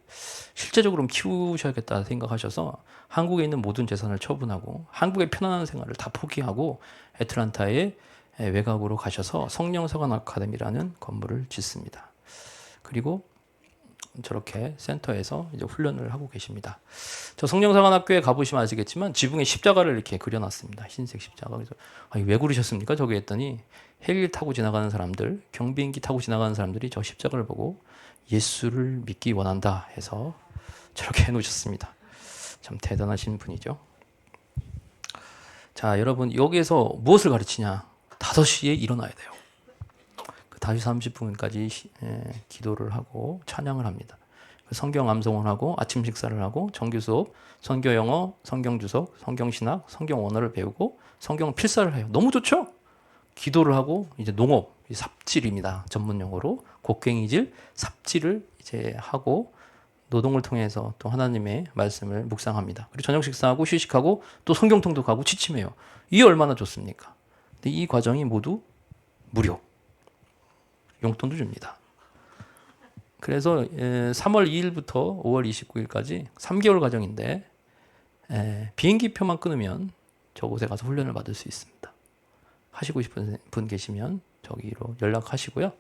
실제적으로 키우셔야겠다 생각하셔서 한국에 있는 모든 재산을 처분하고 한국의 편안한 생활을 다 포기하고 애틀란타에 외곽으로 가셔서 성령서관 아카데미라는 건물을 짓습니다. 그리고 저렇게 센터에서 이제 훈련을 하고 계십니다. 저 성령서관학교에 가보시면 아시겠지만 지붕에 십자가를 이렇게 그려놨습니다. 흰색 십자가. 그래서 왜 그러셨습니까? 저기 했더니 헬기 타고 지나가는 사람들, 경비행기 타고 지나가는 사람들이 저 십자가를 보고 예수를 믿기 원한다 해서 저렇게 해놓으셨습니다. 참 대단하신 분이죠. 자, 여러분 여기에서 무엇을 가르치냐? 5시에 일어나야 돼요. 5시 30분까지 기도를 하고 찬양을 합니다. 성경 암송을 하고 아침 식사를 하고 정규 수업, 선교 영어, 성경 주석, 성경 신학, 성경 원어를 배우고 성경 필사를 해요. 너무 좋죠? 기도를 하고 이제 농업, 삽질입니다. 전문 용어로 곡괭이질, 삽질을 이제 하고 노동을 통해서 또 하나님의 말씀을 묵상합니다. 그리고 저녁 식사하고 휴식하고 또 성경 통독하고 취침해요. 이게 얼마나 좋습니까? 근데 이 과정이 모두 무료. 용돈도 줍니다. 그래서 3월 2일부터 5월 29일까지 3개월 과정인데 비행기 표만 끊으면 저곳에 가서 훈련을 받을 수 있습니다. 하시고 싶은 분 계시면 저기로 연락하시고요.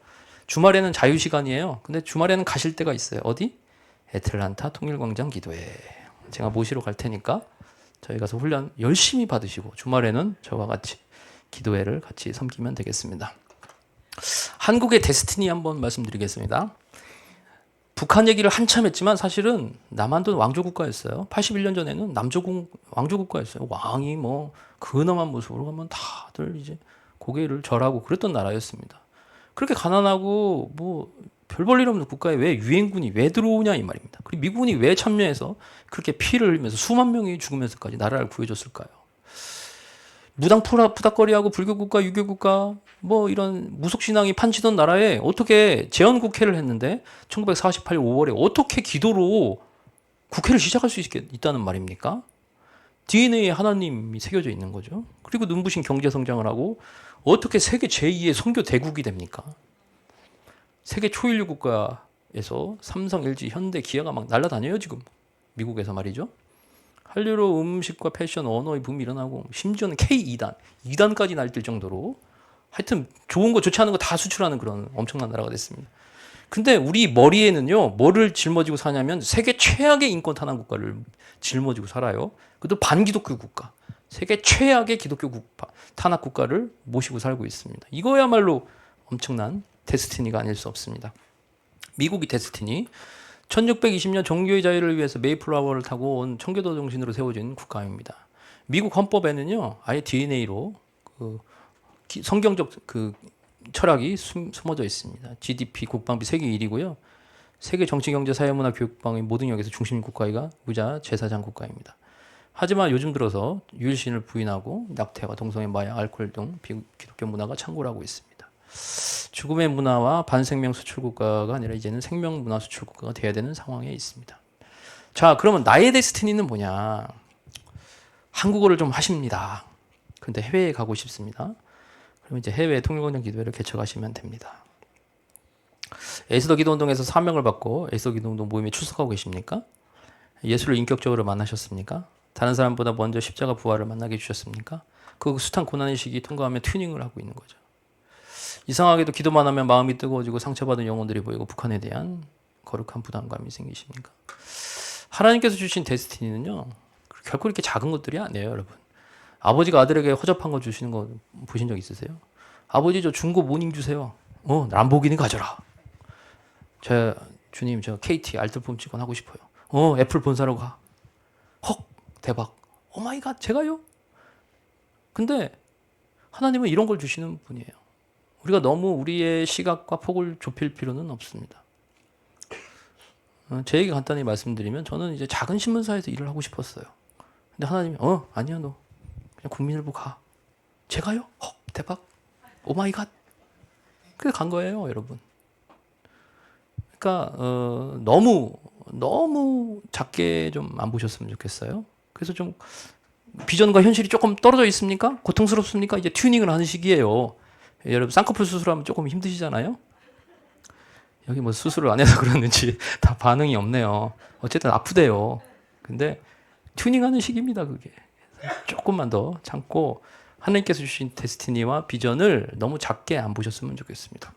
주말에는 자유시간이에요. 근데 주말에는 가실 때가 있어요. 어디? 애틀란타 통일광장 기도회. 제가 모시러 갈 테니까 저희 가서 훈련 열심히 받으시고 주말에는 저와 같이 기도회를 같이 섬기면 되겠습니다. 한국의 데스티니 한번 말씀드리겠습니다. 북한 얘기를 한참 했지만 사실은 남한도 왕조국가였어요. 81년 전에는 왕조국가였어요. 왕이 뭐 근엄한 모습으로 가면 다들 이제 고개를 절하고 그랬던 나라였습니다. 그렇게 가난하고 뭐 별 볼 일 없는 국가에 왜 유엔군이 왜 들어오냐 이 말입니다. 그리고 미군이 왜 참여해서 그렇게 피를 흘리면서 수만 명이 죽으면서까지 나라를 구해줬을까요? 무당 푸닥거리하고 불교국가, 유교국가 뭐 이런 무속신앙이 판치던 나라에 어떻게 재헌국회를 했는데 1948년 5월에 어떻게 기도로 국회를 시작할 수 있다는 말입니까? DNA에 하나님이 새겨져 있는 거죠. 그리고 눈부신 경제 성장을 하고 어떻게 세계 제2의 선교 대국이 됩니까? 세계 초일류 국가에서 삼성, LG, 현대, 기아가 막 날아다녀요 지금. 미국에서 말이죠. 한류로 음식과 패션, 언어의 붐이 일어나고 심지어는 K2단, 2단까지 날뛸 정도로 하여튼 좋은 거 좋지 않은 거 다 수출하는 그런 엄청난 나라가 됐습니다. 근데 우리 머리에는요, 뭐를 짊어지고 사냐면 세계 최악의 인권 탄압 국가를 짊어지고 살아요. 그것도 반기독교 국가. 세계 최악의 기독교 국가, 탄압 국가를 모시고 살고 있습니다. 이거야말로 엄청난 데스티니가 아닐 수 없습니다. 미국이 데스티니. 1620년 종교의 자유를 위해서 메이플라워를 타고 온 청교도 정신으로 세워진 국가입니다. 미국 헌법에는요, 아예 DNA로 그 성경적 그 철학이 숨어져 있습니다. GDP, 국방비 세계 1위고요. 세계 정치, 경제, 사회, 문화, 교육방의 모든 영역에서 중심 국가이가 무자 제사장 국가입니다. 하지만 요즘 들어서 유일신을 부인하고 낙태와 동성애, 마약, 알코올 등 기독교 문화가 창궐 하고 있습니다. 죽음의 문화와 반생명 수출 국가가 아니라 이제는 생명 문화 수출 국가가 돼야 되는 상황에 있습니다. 자, 그러면 나의 데스티니는 뭐냐? 한국어를 좀 하십니다. 그런데 해외에 가고 싶습니다. 그럼 이제 해외 통일공장 기도회를 개척하시면 됩니다. 에스더 기도운동에서 사명을 받고 에스더 기도운동 모임에 출석하고 계십니까? 예수를 인격적으로 만나셨습니까? 다른 사람보다 먼저 십자가 부활을 만나게 해주셨습니까? 그 숱한 고난의 시기 통과하며 튜닝을 하고 있는 거죠. 이상하게도 기도만 하면 마음이 뜨거워지고 상처받은 영혼들이 보이고 북한에 대한 거룩한 부담감이 생기십니까? 하나님께서 주신 데스티니는요, 결코 이렇게 작은 것들이 아니에요, 여러분. 아버지가 아들에게 허접한 거 주시는 거 보신 적 있으세요? 아버지 저 중고 모닝 주세요. 람보기니 가져라. 주님 저 KT 알뜰폰 직원 하고 싶어요. 애플 본사로 가. 헉 대박. 오 마이 갓 제가요? 근데 하나님은 이런 걸 주시는 분이에요. 우리가 너무 우리의 시각과 폭을 좁힐 필요는 없습니다. 제 얘기 간단히 말씀드리면 저는 이제 작은 신문사에서 일을 하고 싶었어요. 근데 하나님이 아니야 너 그냥 국민일보 가. 제가요? 대박. 오 마이 갓. 그래서 간 거예요, 여러분. 그러니까 너무 작게 좀 안 보셨으면 좋겠어요. 그래서 좀 비전과 현실이 조금 떨어져 있습니까? 고통스럽습니까? 이제 튜닝을 하는 시기예요. 여러분 쌍꺼풀 수술하면 조금 힘드시잖아요. 여기 뭐 수술을 안 해서 그러는지 다 반응이 없네요. 어쨌든 아프대요. 근데 튜닝하는 시기입니다, 그게. 조금만 더 참고 하나님께서 주신 데스티니와 비전을 너무 작게 안 보셨으면 좋겠습니다.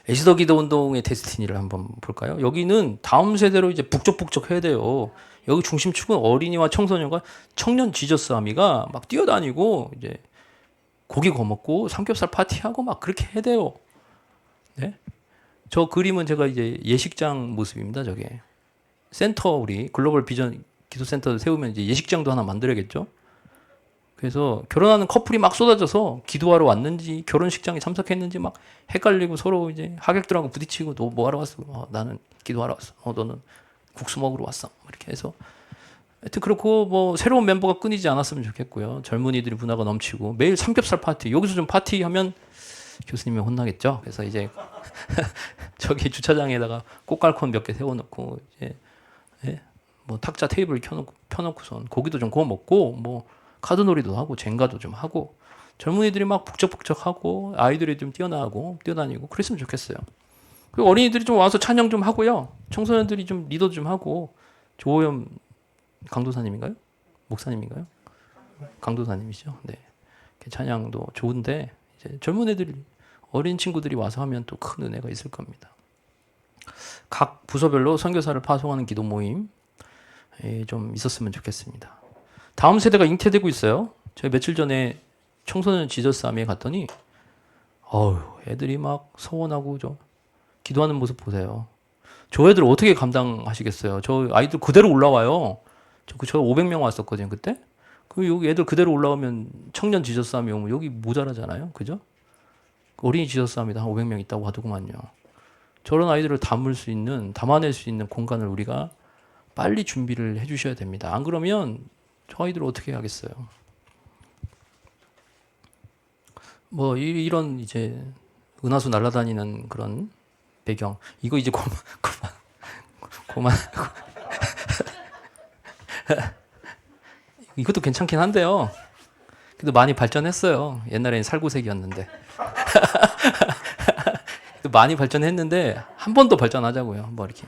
에스더 기도 운동의 데스티니를 한번 볼까요? 여기는 다음 세대로 이제 북적북적 해야 돼요. 여기 중심축은 어린이와 청소년과 청년 지저스 아미가 막 뛰어다니고 이제 고기 구워 먹고 삼겹살 파티하고 막 그렇게 해야 돼요. 네? 저 그림은 제가 이제 예식장 모습입니다. 저게 센터 우리 글로벌 비전 기도센터 세우면 이제 예식장도 하나 만들어야겠죠. 그래서 결혼하는 커플이 막 쏟아져서 기도하러 왔는지 결혼식장에 참석했는지 막 헷갈리고 서로 이제 하객들하고 부딪히고 너 뭐 하러 왔어? 나는 기도하러 왔어. 너는 국수 먹으러 왔어. 이렇게 해서 하여튼 그렇고 뭐 새로운 멤버가 끊이지 않았으면 좋겠고요. 젊은이들이 문화가 넘치고 매일 삼겹살 파티. 여기서 좀 파티하면 교수님이 혼나겠죠. 그래서 이제 저기 주차장에다가 꽃갈콘 몇 개 세워놓고 이제 뭐 탁자 테이블 켜놓고선 고기도 좀 구워 먹고 뭐 카드놀이도 하고 젠가도 좀 하고 젊은이들이 막 북적북적하고 아이들이 좀 뛰어다니고 그랬으면 좋겠어요. 그리고 어린이들이 좀 와서 찬양 좀 하고요. 청소년들이 좀 리더 좀 하고 조호연 강도사님인가요? 목사님인가요? 강도사님이죠. 네. 찬양도 좋은데 이제 젊은 애들이 어린 친구들이 와서 하면 또 큰 은혜가 있을 겁니다. 각 부서별로 선교사를 파송하는 기도 모임 좀 있었으면 좋겠습니다. 다음 세대가 잉태되고 있어요. 제가 며칠 전에 청소년 지저스함에 갔더니 애들이 막 서원하고 기도하는 모습 보세요. 저 애들 어떻게 감당하시겠어요? 저 아이들 그대로 올라와요. 저 500명 왔었거든요, 그때. 그 여기 애들 그대로 올라오면 청년 지저스함이 오면 여기 모자라잖아요. 그죠? 어린이 지저스함이 한 500명 있다고 하더구만요. 저런 아이들을 담아낼 수 있는 공간을 우리가 빨리 준비를 해 주셔야 됩니다. 안 그러면 저 아이들 어떻게 하겠어요? 뭐 이런 이제 은하수 날아다니는 그런 배경. 이거 이제 그만. 이것도 괜찮긴 한데요. 그래도 많이 발전했어요. 옛날에는 살구색이었는데. 많이 발전했는데 한 번 더 발전하자고요. 뭐 이렇게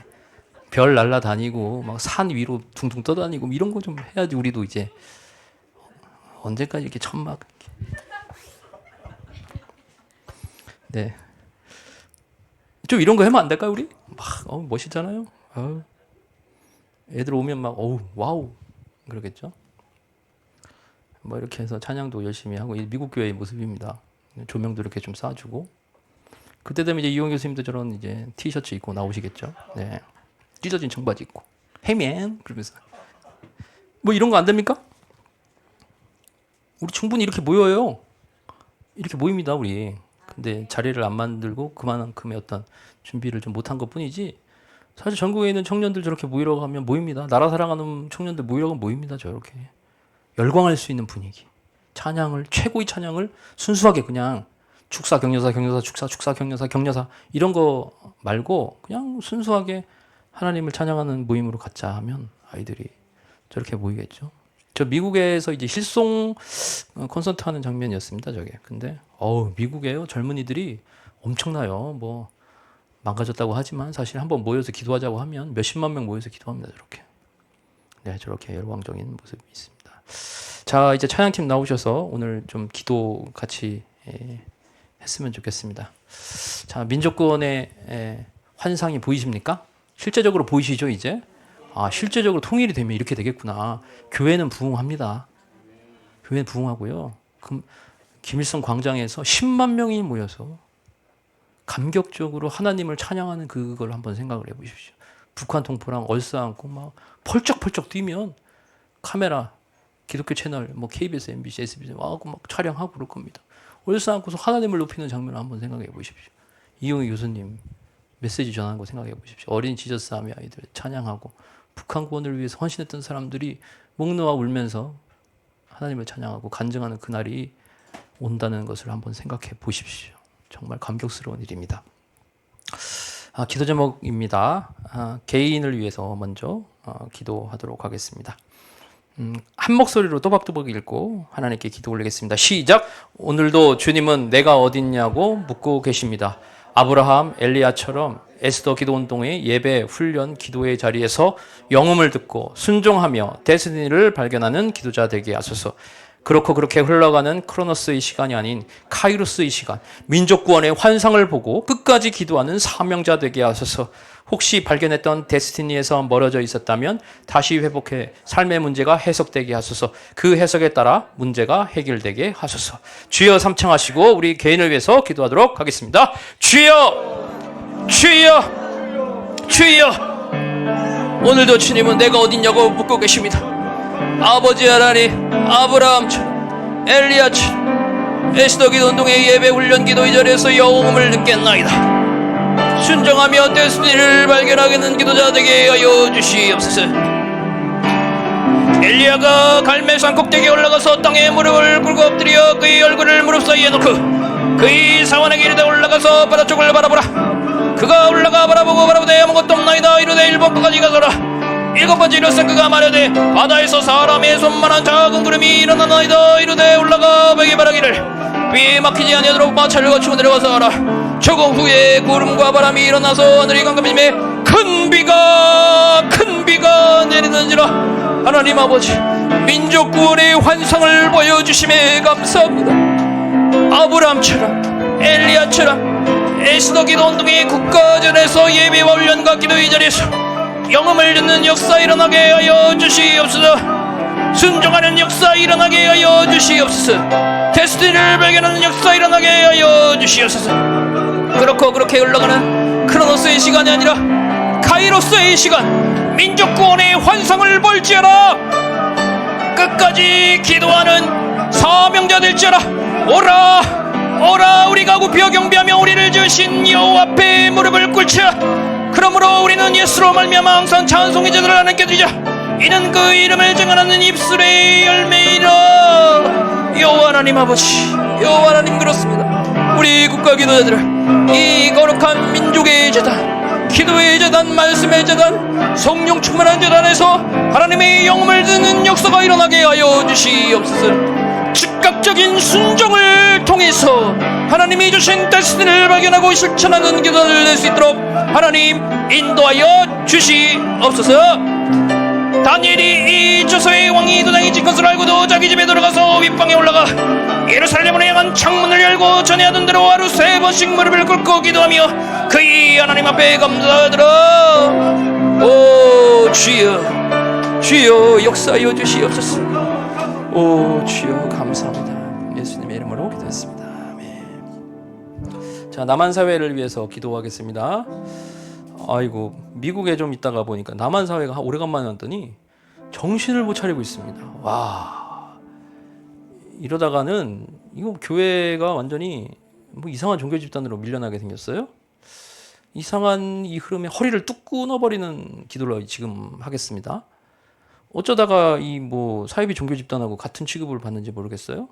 별 날아다니고 막 산 위로 둥둥 떠다니고 이런 거 좀 해야지. 우리도 이제 언제까지 이렇게 천막. 네. 좀 이런 거 하면 안 될까요, 우리? 막 멋있잖아요. 애들 오면 막 와우 그러겠죠. 뭐 이렇게 해서 찬양도 열심히 하고, 미국 교회의 모습입니다. 조명도 이렇게 좀 쏴주고. 그때 되면 이제 이용 교수님도 저런 이제 티셔츠 입고 나오시겠죠. 네. 찢어진 청바지 입고 헤이맨 그러면서 뭐 이런 거 안 됩니까? 우리 충분히 이렇게 모여요. 이렇게 모입니다, 우리. 근데 자리를 안 만들고 그만큼의 어떤 준비를 좀 못한 것뿐이지. 사실 전국에 있는 청년들 저렇게 모이라고 하면 모입니다. 나라 사랑하는 청년들 모이라고 하면 모입니다. 저렇게 열광할 수 있는 분위기. 찬양을, 최고의 찬양을 순수하게 그냥 축사 격려사 축사 격려사 이런 거 말고 그냥 순수하게 하나님을 찬양하는 모임으로 갖자 하면 아이들이 저렇게 모이겠죠. 저 미국에서 이제 힐송 콘서트 하는 장면이었습니다, 저게. 근데 미국에요 젊은이들이 엄청나요. 뭐 망가졌다고 하지만 사실 한번 모여서 기도하자고 하면 몇십만 명 모여서 기도합니다, 저렇게. 네, 저렇게 열광적인 모습이 있습니다. 자, 이제 찬양팀 나오셔서 오늘 좀 기도 같이 했으면 좋겠습니다. 자, 민족구원의 환상이 보이십니까? 실제적으로 보이시죠, 이제? 실제적으로 통일이 되면 이렇게 되겠구나. 교회는 부흥합니다. 교회는 부흥하고요. 김일성 광장에서 10만 명이 모여서 감격적으로 하나님을 찬양하는 그걸 한번 생각을 해보십시오. 북한 동포랑 얼싸안고 막 펄쩍펄쩍 뛰면 카메라, 기독교 채널, 뭐 KBS, MBC, SBS 와고 막 촬영하고 그럴 겁니다. 얼싸안고서 하나님을 높이는 장면을 한번 생각해 보십시오. 이용희 교수님 메시지 전하는 거 생각해 보십시오. 어린 지저스 아미 아이들 찬양하고 북한 구원을 위해서 헌신했던 사람들이 목 놓아 울면서 하나님을 찬양하고 간증하는 그날이 온다는 것을 한번 생각해 보십시오. 정말 감격스러운 일입니다. 기도 제목입니다. 개인을 위해서 먼저 기도하도록 하겠습니다. 한 목소리로 또박또박 읽고 하나님께 기도 올리겠습니다. 시작! 오늘도 주님은 내가 어딨냐고 묻고 계십니다. 아브라함, 엘리야처럼 에스더 기도운동의 예배, 훈련, 기도의 자리에서 영음을 듣고 순종하며 데스티니를 발견하는 기도자 되게 하소서. 그렇고 그렇게 흘러가는 크로노스의 시간이 아닌 카이로스의 시간, 민족 구원의 환상을 보고 끝까지 기도하는 사명자 되게 하소서. 혹시 발견했던 데스티니에서 멀어져 있었다면 다시 회복해 삶의 문제가 해석되게 하소서. 그 해석에 따라 문제가 해결되게 하소서. 주여 삼창하시고 우리 개인을 위해서 기도하도록 하겠습니다. 주여, 주여, 주여. 오늘도 주님은 내가 어딨냐고 묻고 계십니다. 아버지 하나님, 아브라함처럼 엘리야처럼 에스더 기도운동의 예배 훈련 기도 이 자리에서 영음을 듣겠나이다. 순종하며 데스티니를 발견하겠는 기도자 되게 하여 주시옵소서. 엘리야가 갈멜산 꼭대기에 올라가서 땅에 무릎을 꿇고 엎드려 그의 얼굴을 무릎 사이에 놓고 그의 사원에게 이르되 올라가서 바다 쪽을 바라보라. 그가 올라가 바라보되 아무것도 없나이다. 이르되 일곱 끝까지 가서라. 일곱 번째 일어서 그가 말하되 바다에서 사람의 손만한 작은 구름이 일어나나이다. 이르되 올라가 베게 바라기를 위에 막히지 아니하도록 마차를 거치고 내려가서 하라. 저거 후에 구름과 바람이 일어나서 하늘이 깜깜해지매 큰 비가 내리는지라. 하나님 아버지, 민족 구원의 환상을 보여주심에 감사합니다. 아브라함처럼 엘리야처럼 에스더 기도운동의 국가전에서 예배와 훈련과 기도의 자리에서 영음을 듣는 역사 일어나게 하여 주시옵소서. 순종하는 역사 일어나게 하여 주시옵소서. 데스티니를 발견하는 역사 일어나게 하여 주시옵소서. 그렇고 그렇게 흘러가는 크로노스의 시간이 아니라 카이로스의 시간, 민족 구원의 환상을 볼지어라. 끝까지 기도하는 사명자 될지어라. 오라 우리가 굽혀 경배하며 우리를 지으신 여호와 앞에 무릎을 꿇자. 그러므로 우리는 예수로 말미암아 항상 찬송의 제도를 하나님께 드리자. 이는 그 이름을 증언하는 입술의 열매이라. 여호와 하나님 아버지, 여호와 하나님, 그렇습니다. 우리 국가 기도자들을 이 거룩한 민족의 재단, 기도의 재단, 말씀의 재단, 성령 충만한 재단에서 하나님의 영음을 듣는 역사가 일어나게 하여 주시옵소서. 즉각적인 순종을 통해서 하나님이 주신 데스티니를 발견하고 실천하는 기도를 낼 수 있도록 하나님 인도하여 주시옵소서. 다니엘이 이 조서의 왕이 도장이 진 것을 알고도 자기 집에 들어가서 윗방에 올라가 예루살렘으로 향한 창문을 열고 전해하던 대로 하루 3번씩 무릎을 꿇고 기도하며 그의 하나님 앞에 감사드려. 오 주여, 주여 역사하여 주시옵소서. 오 주여 감사합니다. 예수님의 이름으로 기도했습니다. 아멘. 자, 남한 사회를 위해서 기도하겠습니다. 아이고, 미국에 좀 있다가 보니까 남한 사회가 오래간만에 왔더니 정신을 못 차리고 있습니다. 와, 이러다가는 이거 교회가 완전히 뭐 이상한 종교 집단으로 밀려나게 생겼어요. 이상한 이 흐름에 허리를 뚝 끊어버리는 기도를 지금 하겠습니다. 어쩌다가 이 뭐 사이비 종교 집단하고 같은 취급을 받는지 모르겠어요.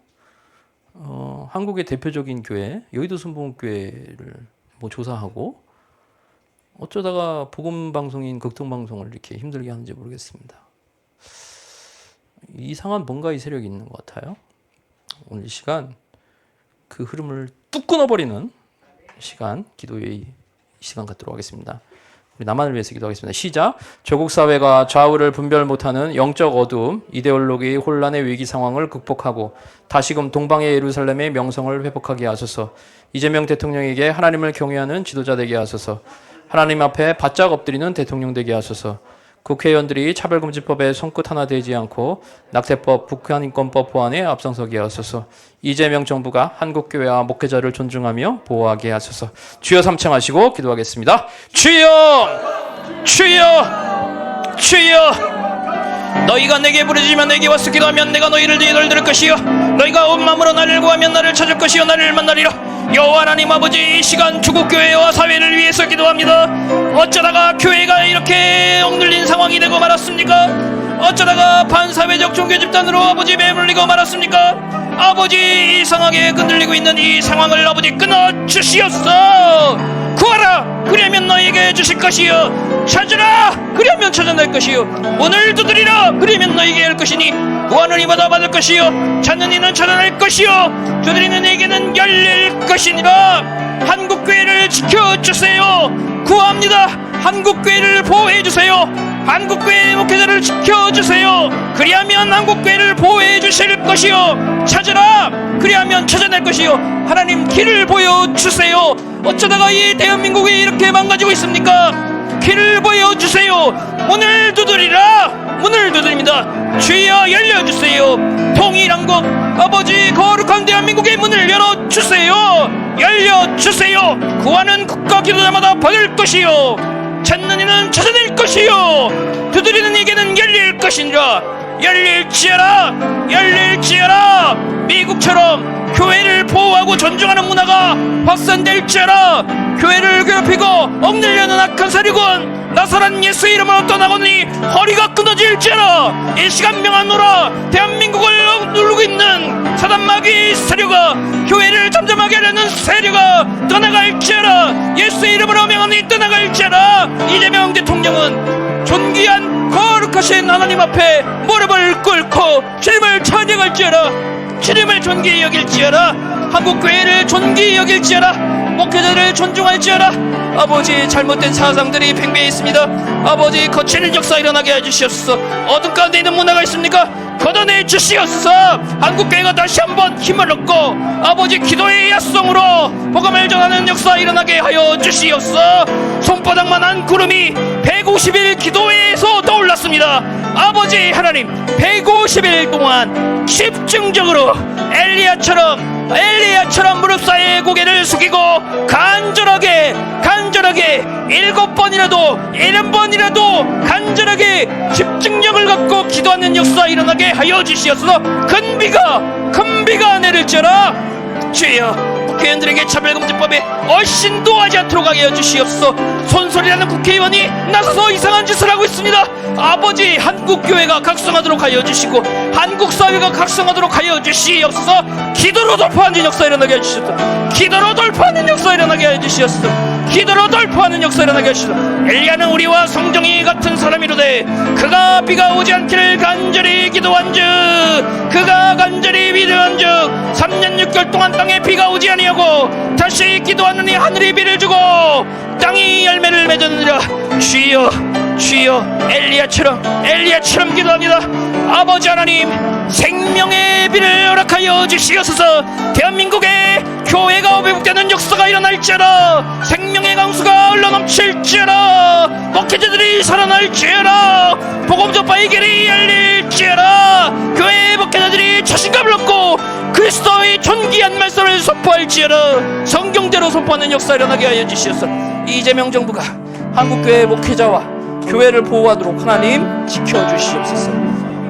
한국의 대표적인 교회 여의도 순복음교회를 뭐 조사하고 어쩌다가 복음 방송인 극동 방송을 이렇게 힘들게 하는지 모르겠습니다. 이상한 뭔가 이 세력이 있는 것 같아요. 오늘 이 시간 그 흐름을 뚝 끊어버리는 시간, 기도의 시간 갖도록 하겠습니다. 우리 남한을 위해서 기도하겠습니다. 시작. 조국 사회가 좌우를 분별 못하는 영적 어두움, 이데올로기의 혼란의 위기 상황을 극복하고 다시금 동방의 예루살렘의 명성을 회복하게 하소서. 이재명 대통령에게 하나님을 경외하는 지도자 되게 하소서. 하나님 앞에 바짝 엎드리는 대통령 되게 하소서. 국회의원들이 차별금지법에 손끝 하나 대지 않고 낙태법, 북한인권법 보완에 앞장서게 하소서. 이재명 정부가 한국교회와 목회자를 존중하며 보호하게 하소서. 주여 삼창하시고 기도하겠습니다. 주여, 주여, 주여. 너희가 내게 부르짖으면 내게 와서 기도하면 내가 너희를 들을 것이요 너희가 온 마음으로 나를 구하면 나를 찾을 것이요 나를 만나리라. 여호와 하나님 아버지, 이 시간 주국교회와 사회를 위해서 기도합니다. 어쩌다가 교회가 이렇게 억눌린 상황이 되고 말았습니까? 어쩌다가 반사회적 종교 집단으로 아버지 매물리고 말았습니까? 아버지, 이상하게 흔들리고 있는 이 상황을 아버지 끊어주시옵소서. 구하라, 그러면 너희에게 주실 것이요 찾으라, 그러면 찾아낼 것이요 문을 두드리라, 그러면 너희에게 할 것이니 구하는 이마다 받을 것이요 찾는 이는 찾아낼 것이요 두드리는 이에게는 열릴 것이니라. 한국교회를 지켜주세요. 구합니다. 한국교회를 보호해주세요. 한국교회 목회자를 지켜주세요. 그리하면 한국교회를 보호해주실 것이요 찾으라, 그리하면 찾아낼 것이요 하나님 길을 보여주세요. 어쩌다가 이 대한민국이 이렇게 망가지고 있습니까? 길을 보여주세요. 문을 두드리라. 문을 두드립니다. 주여 열려주세요. 통일한국 아버지, 거룩한 대한민국의 문을 열어주세요. 열려주세요. 구하는 국가 기도자마다 받을 것이요 찾는 이는 찾아낼 것이요 두드리는 이에게는 열릴 것이니라. 열릴지어라, 열릴지어라. 미국처럼 교회를 보호하고 존중하는 문화가 확산될지어라. 교회를 괴롭히고 억눌려는 악한 세력은 나사란 예수 이름으로 떠나거니 허리가 끊어질지어라. 이 시간 명하노라. 대한민국을 억누르고 있는 사단마귀 세력아, 교회를 잠잠하게 하려는 세력아 떠나갈지어라. 예수 이름으로 명하니 떠나갈지어라. 이재명 대통령은 존귀한 거룩하신 하나님 앞에 무릎을 꿇고 주님을 찬양할지어라. 주님을 존귀히 여길지어라. 한국교회를 존귀히 여길지어라. 목회자를 존중할지어라. 아버지, 잘못된 사상들이 팽배해 있습니다. 아버지, 거칠 역사 일어나게 해주시옵소서. 어둠 가운데 있는 문화가 있습니까? 걷어내 주시옵소서. 한국교회가 다시 한번 힘을 얻고 아버지, 기도의 야성으로 복음을 전하는 역사 일어나게 하여 주시옵소서. 손바닥만한 구름이 150일 기도회에서 떠올랐습니다. 아버지 하나님, 150일 동안 집중적으로 엘리야처럼 무릎 사이에 고개를 숙이고 간절하게 7번이라도 70번이라도 간절하게 집중력을 갖고 기도하는 역사 일어나게 하여 주시옵소서. 큰 비가 내릴지어라. 주여, 국회의원들에게 차별금지법에 얼씬도 하지 않도록 하게 해주시옵소서. 손소리라는 국회의원이 나서서 이상한 짓을 하고 있습니다. 아버지, 한국교회가 각성하도록 하여 주시고 한국사회가 각성하도록 하여 주시옵소서. 기도로 돌파하는 역사 일어나게 해주시옵소서. 기도로 돌파하는 역사 일어나게 해주시옵소서. 기도로 돌파하는 역사 일어나게 하시옵소서. 엘리야는 우리와 성정이 같은 사람이로되 그가 비가 오지 않기를 간절히 기도한즉 그가 간절히 기도한즉 3년 6개월 동안 땅에 비가 오지 아니하고 다시 기도하느니 하늘이 비를 주고 땅이 열매를 맺었느니라. 주여 주여, 엘리야처럼 기도합니다. 아버지 하나님, 생명의 비를 허락하여 주시옵소서. 대한민국에 교회가 회복되는 역사가 일어날지어다. 생명의 강수가 흘러넘칠지어다. 목회자들이 살아날지어다. 복음 전파의 길이 열릴지어다. 교회 목회자들이 자신감을 얻고 그리스도의 존귀한 말씀을 선포할지어다. 성경대로 선포하는 역사 일어나게 하여 주시옵소서. 이재명 정부가 한국교회 목회자와 교회를 보호하도록 하나님 지켜주시옵소서.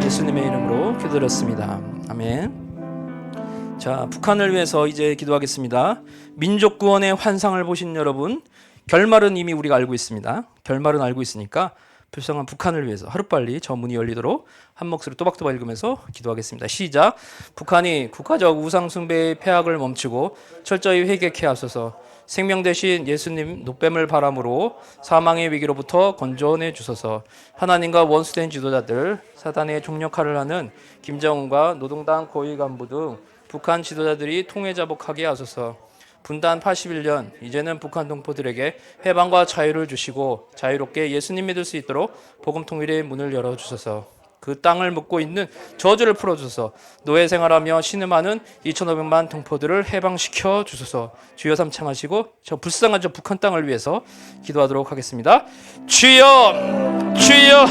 예수님의 이름으로 기도드렸습니다. 아멘. 자, 북한을 위해서 이제 기도하겠습니다. 민족 구원의 환상을 보신 여러분, 결말은 이미 우리가 알고 있습니다. 결말은 알고 있으니까 불쌍한 북한을 위해서 하루빨리 저 문이 열리도록 한 목소리 또박또박 읽으면서 기도하겠습니다. 시작. 북한이 국가적 우상숭배의 폐악을 멈추고 철저히 회개케 하소서. 생명 대신 예수님 노뱀을 바람으로 사망의 위기로부터 건져내 주소서. 하나님과 원수된 지도자들, 사단의 종력화를 하는 김정은과 노동당 고위 간부 등 북한 지도자들이 통회자복하게 하소서. 분단 81년, 이제는 북한 동포들에게 해방과 자유를 주시고 자유롭게 예수님 믿을 수 있도록 복음 통일의 문을 열어주소서. 그 땅을 묻고 있는 저주를 풀어주소서. 노예 생활하며 신음하는 2,500만 동포들을 해방시켜 주소서. 주여 삼창하시고 저 불쌍한 저 북한 땅을 위해서 기도하도록 하겠습니다. 주여, 주여,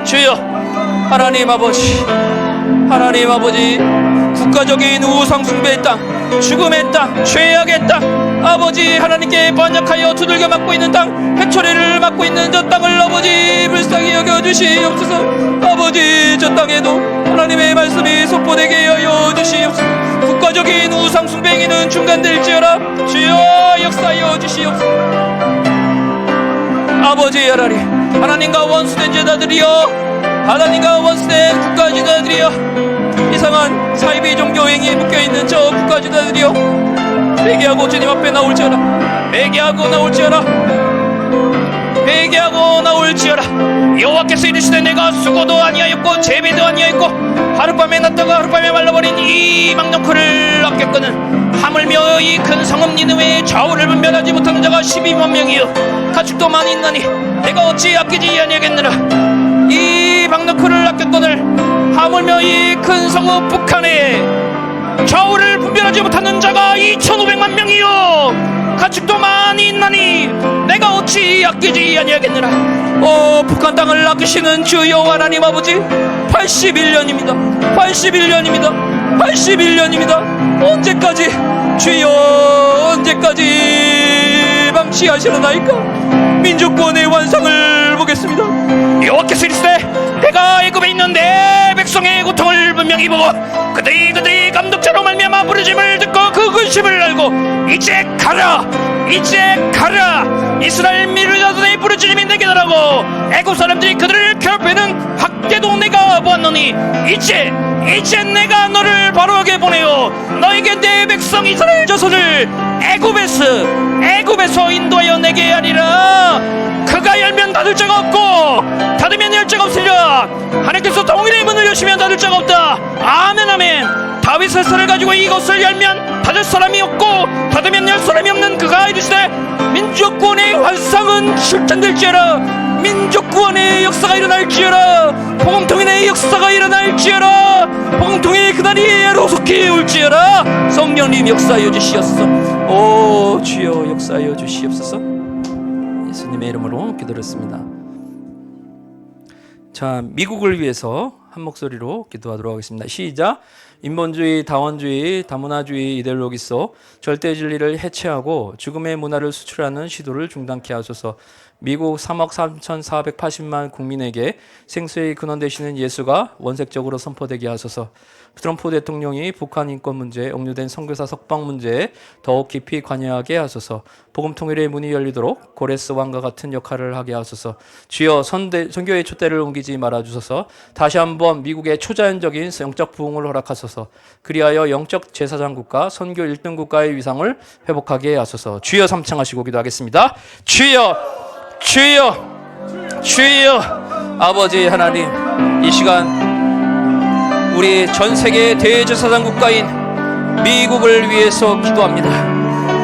주여. 하나님 아버지, 하나님 아버지, 국가적인 우상숭배의 땅, 죽음의 땅, 죄악의 땅, 아버지 하나님께 반역하여 두들겨 맞고 있는 땅, 해초리를 맞고 있는 저 땅을 아버지 불쌍히 여겨주시옵소서. 아버지, 저 땅에도 하나님의 말씀이 선포되게 하여 주시옵소서. 국가적인 우상숭배 행위는 중단될지어다. 주여 역사하여 주시옵소서. 아버지 하나님과 원수된 제자들이여, 하나님과 원수된 국가지도자들이여, 이상한 사이비 종교 행위에 묶여있는 저 국가지도자들이여, 회개하고 주님 앞에 나올지어다. 회개하고 나올지어다. 회개하고 나올지어다. 여호와께서 이르시되 내가 수고도 아니하였고 재배도 아니하였고 하룻밤에 났다가 하룻밤에 말라버린 이 망령코를 아꼈거늘 하물며 이 큰 성읍 니느웨의 좌우를 분별하지 못하는 자가 12만 명이요 가축도 많이 있나니 내가 어찌 아끼지 아니하겠느라. 이 망령코를 아꼈거늘 하물며 이 큰 성읍 북한에 좌우를 분별하지 못하는 자가 2,500만 명이요 가축도 많이 있나니 내가 어찌 아끼지 아니하겠느라. 북한 땅을 아끼시는 주여 하나님 아버지, 81년입니다 81년입니다 81년입니다 언제까지, 주여 언제까지 방치하시려나이까. 민족구원의 환상을 보겠습니다. 여호와께서 이르시되 내가 애굽에 있는 내 백성의 고통을 분명히 보고 그들이 감독자로 말미암아 부르심을 듣고 그 근심을 알고 이제 가라 이스라엘 미르자손의 부르짖음이 내게 달하고 애굽 사람들이 그들을 괴롭히는 학대도 내가 보았노니 이제 내가 너를 바로하게 보내어 너에게 내 백성 이스라엘 자손을 애굽에서 인도하여 내게 하리라. 그가 열면 닫을 자가 없고 닫으면 열 자가 없으리라. 하나님께서 통일의 문을 여시면 닫을 자가 없다. 아멘 아멘. 다윗의 설을 가지고 이것을 열면 닫을 사람이 없고 닫으면 열 사람이 없는 그가 이르시되 민족구원의 환상은 실천될지어라. 민족구원의 역사가 일어날지어라. 복음통일의 역사가 일어날지어라. 복음통일의 그날이 애로속히 올지어라. 성령님 역사하여 주시옵소서. 오 주여 역사하여 주시옵소서. 예수님의 이름으로 기도했습니다. 자, 미국을 위해서 한 목소리로 기도하도록 하겠습니다. 시작. 인본주의, 다원주의, 다문화주의 이데올로기 속 절대 진리를 해체하고 죽음의 문화를 수출하는 시도를 중단케 하소서. 미국 3억 3,480만 국민에게 생수의 근원 되시는 예수가 원색적으로 선포되게 하소서. 트럼프 대통령이 북한 인권 문제, 억류된 선교사 석방 문제에 더욱 깊이 관여하게 하소서. 복음 통일의 문이 열리도록 고레스 왕과 같은 역할을 하게 하소서. 주여, 선교의 촛대를 옮기지 말아 주소서. 다시 한번 미국의 초자연적인 영적 부흥을 허락하소서. 그리하여 영적 제사장 국가, 선교 1등 국가의 위상을 회복하게 하소서. 주여, 삼창하시고 기도하겠습니다. 주여, 주여, 주여. 아버지 하나님, 이 시간 우리 전 세계 대제사장 국가인 미국을 위해서 기도합니다.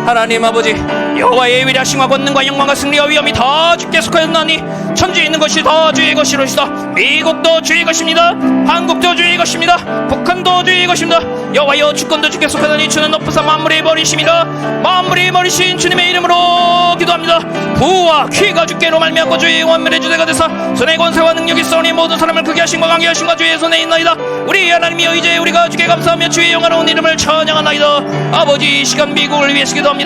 하나님 아버지, 여호와의 위대하심과 권능과 영광과 승리와 위엄이 다 주께 속하였나니 천지에 있는 것이 다 주의 것이로시다. 미국도 주의 것입니다. 한국도 주의 것입니다. 북한도 주의 것입니다. 여호와여, 주권도 주께 속하다니 주는 높으사 만물의 머리십니다. 만물의 머리신 주님의 이름으로 기도합니다. 부와 귀가 주께로 말미암고 주의 원면의 주대가 되사 손의 권세와 능력이 있사오니 모든 사람을 크게 하심과 강게 하심과 주의 손에 있나이다. 우리 하나님이여, 이제 우리가 주께 감사하며 주의 영화로운 이름을 찬양하나이다. 아버지, 이 시간 미국을 위해서 기도합니다.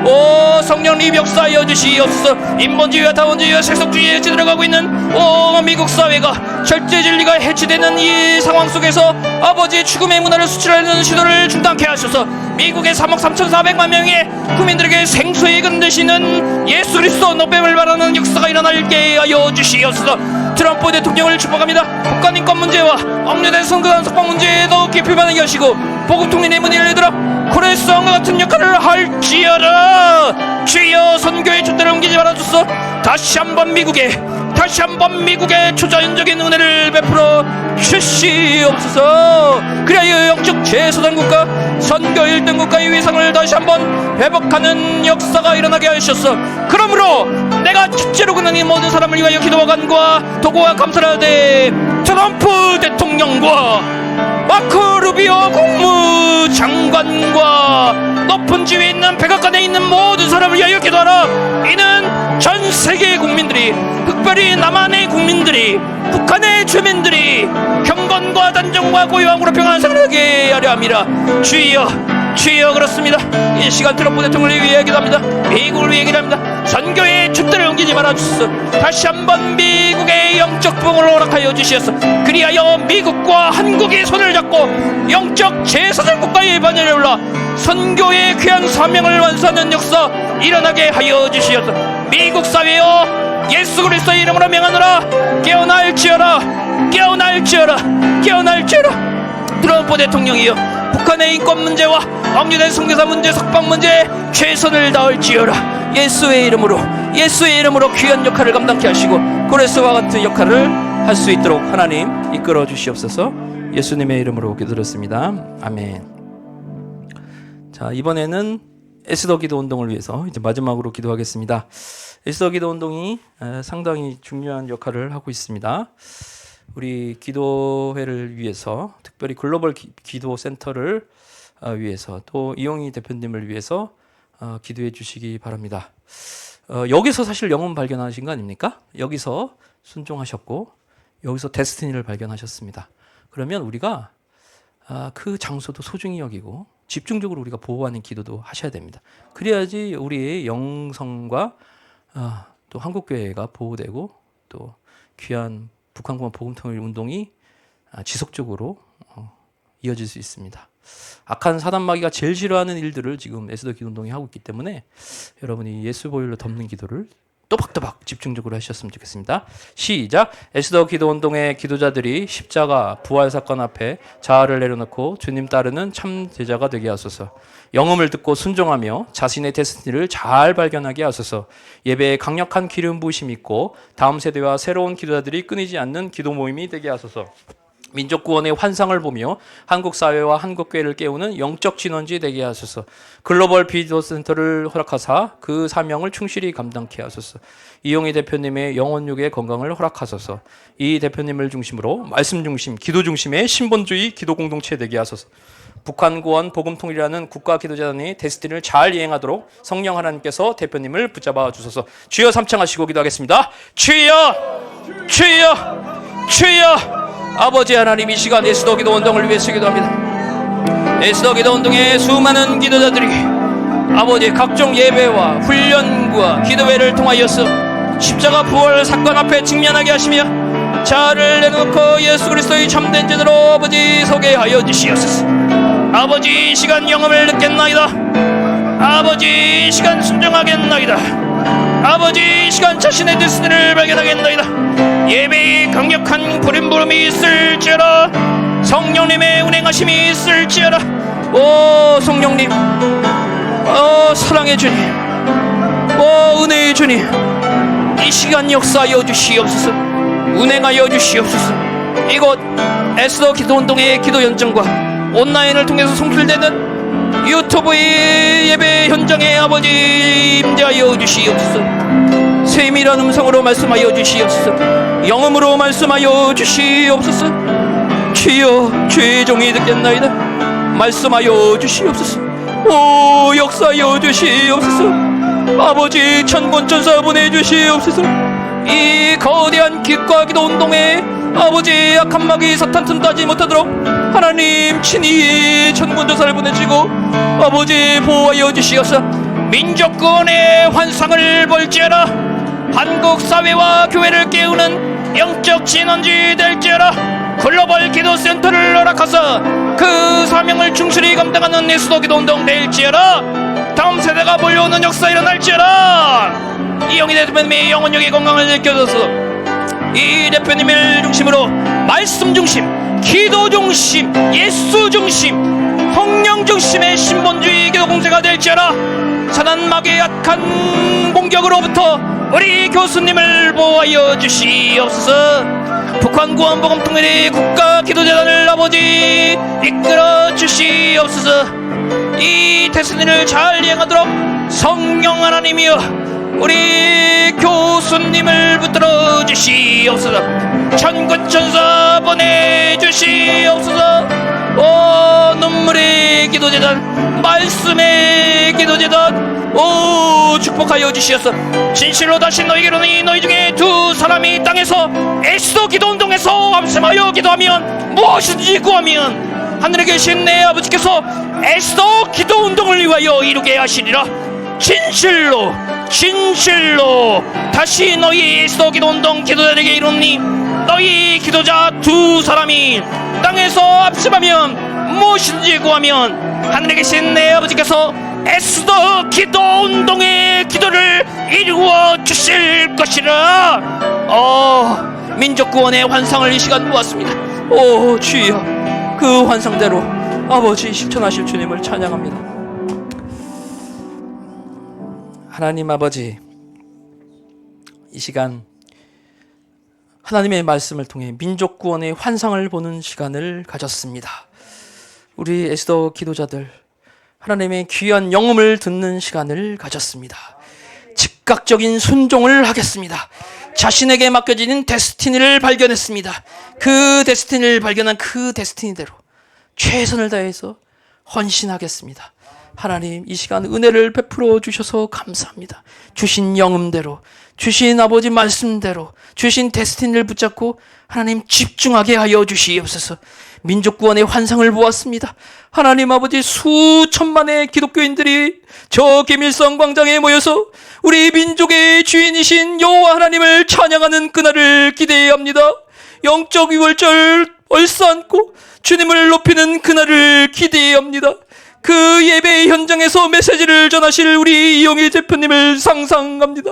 오 성령님 역사하여 주시옵소서. 인본주의와 다원주의와 세속주의에 들어가고 있는 오 미국 사회가 절대 진리가 해치되는 이 상황 속에서 아버지, 죽음의 문화를 수출하려는 시도를 중단케 하셔서 미국의 3억 3,400만 명의 국민들에게 생수의 근 되시는 예수 그리스도 노뱀을 바라는 역사가 일어나게 하여 주시옵소서. 트럼프 대통령을 축복합니다. 북한 인권 문제와 억류된 선거단 석방 문제에도 깊이 반응하게 하시고 복음 통일의 문이 열리도록 고레스 왕과 같은 역할을 할지어다. 주여, 선교의 촛대를 옮기지 말아주소. 다시 한번 미국에 초자연적인 은혜를 베풀어 주시옵소서. 그래야 영적 제사장 국가, 선교 1등 국가의 위상을 다시 한번 회복하는 역사가 일어나게 하셨어. 그러므로 내가 첫째로 그는 이 모든 사람을 위하여 기도와 간구와 도구와 감사를 하되 트럼프 대통령과 마크 루비오 국무장관과 높은 지위에 있는 백악관에 있는 모든 사람을 위하여 기도하라. 이는 전 세계 국민들이, 특별히 남한의 국민들이, 북한의 주민들이 경건과 단정과 고요함으로 평안한 생활을 하게 하려 함이라. 주여, 그렇습니다. 이 시간 트럼프 대통령을 위해 기도합니다. 미국을 위해 기도합니다. 선교의 촛대를 옮기지 말아주소서. 다시 한번 미국의 영적 부흥을 허락하여 주시옵소서. 그리하여 미국과 한국이 손을 잡고 영적 제사장 국가의 반열에 올라 선교의 귀한 사명을 완수하는 역사 일어나게 하여 주시옵소서. 미국 사회여, 예수 그리스도의 이름으로 명하노라. 깨어날지어라. 트럼프 대통령이여, 북한의 인권 문제와 억류된 선교사 문제, 석방 문제에 최선을 다할지어라. 예수의 이름으로 귀한 역할을 감당케 하시고 고레스와 같은 역할을 할 수 있도록 하나님 이끌어 주시옵소서. 예수님의 이름으로 기도드렸습니다. 아멘. 자, 이번에는 에스더 기도 운동을 위해서 이제 마지막으로 기도하겠습니다. 에스더 기도 운동이 상당히 중요한 역할을 하고 있습니다. 우리 기도회를 위해서, 특별히 글로벌 기도 센터를 위해서, 또 이용희 대표님을 위해서 기도해 주시기 바랍니다. 여기서 사실 영혼 발견하신 거 아닙니까? 여기서 순종하셨고 여기서 데스티니를 발견하셨습니다. 그러면 우리가 그 장소도 소중히 여기고 집중적으로 우리가 보호하는 기도도 하셔야 됩니다. 그래야지 우리의 영성과 또 한국교회가 보호되고 또 귀한 북한공화 복음통일 운동이 지속적으로 이어질 수 있습니다. 악한 사단마귀가 제일 싫어하는 일들을 지금 에스더 기도 운동이 하고 있기 때문에 여러분이 예수 보혈로 덮는 기도를 또박또박 집중적으로 하셨으면 좋겠습니다. 시작. 에스더 기도 운동의 기도자들이 십자가 부활 사건 앞에 자아를 내려놓고 주님 따르는 참 제자가 되게 하소서. 영음을 듣고 순종하며 자신의 데스티니를 잘 발견하게 하소서. 예배에 강력한 기름 부으심이 있고 다음 세대와 새로운 기도자들이 끊이지 않는 기도 모임이 되게 하소서. 민족 구원의 환상을 보며 한국 사회와 한국 교회를 깨우는 영적 진원지 되게 하소서. 글로벌 비디오 센터를 허락하사 그 사명을 충실히 감당케 하소서. 이용희 대표님의 영혼육의 건강을 허락하소서. 이 대표님을 중심으로 말씀 중심, 기도 중심의 신본주의 기도 공동체 되게 하소서. 북한 구원 복음 통일이라는 국가 기도자단이 데스티니를 잘 이행하도록 성령 하나님께서 대표님을 붙잡아 주소서. 주여 삼창하시고 기도하겠습니다. 주여, 주여, 주여. 아버지 하나님, 이 시간 에스더 기도 운동을 위해서 기도합니다. 에스더 기도 운동의 수많은 기도자들이 아버지 각종 예배와 훈련과 기도회를 통하여서 십자가 부활 사건 앞에 직면하게 하시며 자아를 내놓고 예수 그리스도의 참된 제대로 아버지 서게 하여 주시옵소서. 아버지 이 시간 영험을 느꼈나이다. 아버지 이 시간 순종하겠나이다. 아버지 이 시간 자신의 데스티니를 발견하겠나이다. 예배에 강력한 부름부름이 있을지어다. 성령님의 운행하심이 있을지어다. 오 성령님, 오 사랑의 주님, 오 은혜의 주님, 이 시간 역사하여 주시옵소서. 운행하여 주시옵소서. 이곳 에스더 기도운동의 기도 연정과 온라인을 통해서 송출되는 유튜브의 예배 현장에 아버지 임재하여 주시옵소서. 세밀한 음성으로 말씀하여 주시옵소서. 영음으로 말씀하여 주시옵소서. 주여 주의 종이 듣겠나이다. 말씀하여 주시옵소서. 오 역사하여 주시옵소서. 아버지 천군천사 보내주시옵소서. 이 거대한 기과 기도 운동에 아버지 악한 마귀 사탄 틈타지 못하도록 하나님 친히 천군천사를 보내시고 아버지 보호하여 주시옵소서. 민족 구원의 환상을 볼지어다. 한국 사회와 교회를 깨우는 영적 진원지 될지어다. 글로벌 기도센터를 허락하사 그 사명을 충실히 감당하는 에스더 기도 운동 될지어다. 다음 세대가 몰려오는 역사 일어날지어다. 이영희 대표님의 영혼력의 건강을 느껴줘서 이 대표님을 중심으로 말씀 중심, 기도 중심, 예수 중심, 성령 중심의 신본주의 기도 공세가 될지어다. 사단 마귀의 약한 공격으로부터 우리 교수님을 보호하여 주시옵소서. 북한 구원복음통일의 국가 기도재단을 아버지 이끌어 주시옵소서. 이 데스티니를 잘 이행하도록 성령 하나님이여 우리 교수님을 붙들어 주시옵소서. 천군천사 보내주시옵소서. 오 눈물의 기도재단, 말씀의 기도재단, 오 축복하여 주시옵소서. 진실로 다시 너희에게로니 너희 중에 두 사람이 땅에서 에스더 기도운동에서 합심하여 기도하면 무엇이든지 구하면 하늘에 계신 내 아버지께서 에스더 기도운동을 위하여 이루게 하시리라. 진실로 진실로 다시 너희 에스더 기도운동 기도자에게 이르니 너희 기도자 두 사람이 땅에서 합심하면 무엇이든지 구하면 하늘에 계신 내 아버지께서 에스더 기도운동의 기도를 이루어 주실 것이라. 민족 구원의 환상을 이 시간 보았습니다. 오 주여 그 환상대로 아버지 실천하실 주님을 찬양합니다. 하나님 아버지 이 시간 하나님의 말씀을 통해 민족 구원의 환상을 보는 시간을 가졌습니다. 우리 에스더 기도자들 하나님의 귀한 영음을 듣는 시간을 가졌습니다. 즉각적인 순종을 하겠습니다. 자신에게 맡겨지는 데스티니를 발견했습니다. 그 데스티니를 발견한 그 데스티니대로 최선을 다해서 헌신하겠습니다. 하나님 이 시간 은혜를 베풀어 주셔서 감사합니다. 주신 영음대로 주신 아버지 말씀대로 주신 데스티니를 붙잡고 하나님 집중하게 하여 주시옵소서. 민족 구원의 환상을 보았습니다. 하나님 아버지 수천만의 기독교인들이 저 김일성 광장에 모여서 우리 민족의 주인이신 여호와 하나님을 찬양하는 그날을 기대합니다. 영적 유월절 얼싸안고 주님을 높이는 그날을 기대합니다. 그 예배 현장에서 메시지를 전하실 우리 이영희 대표님을 상상합니다.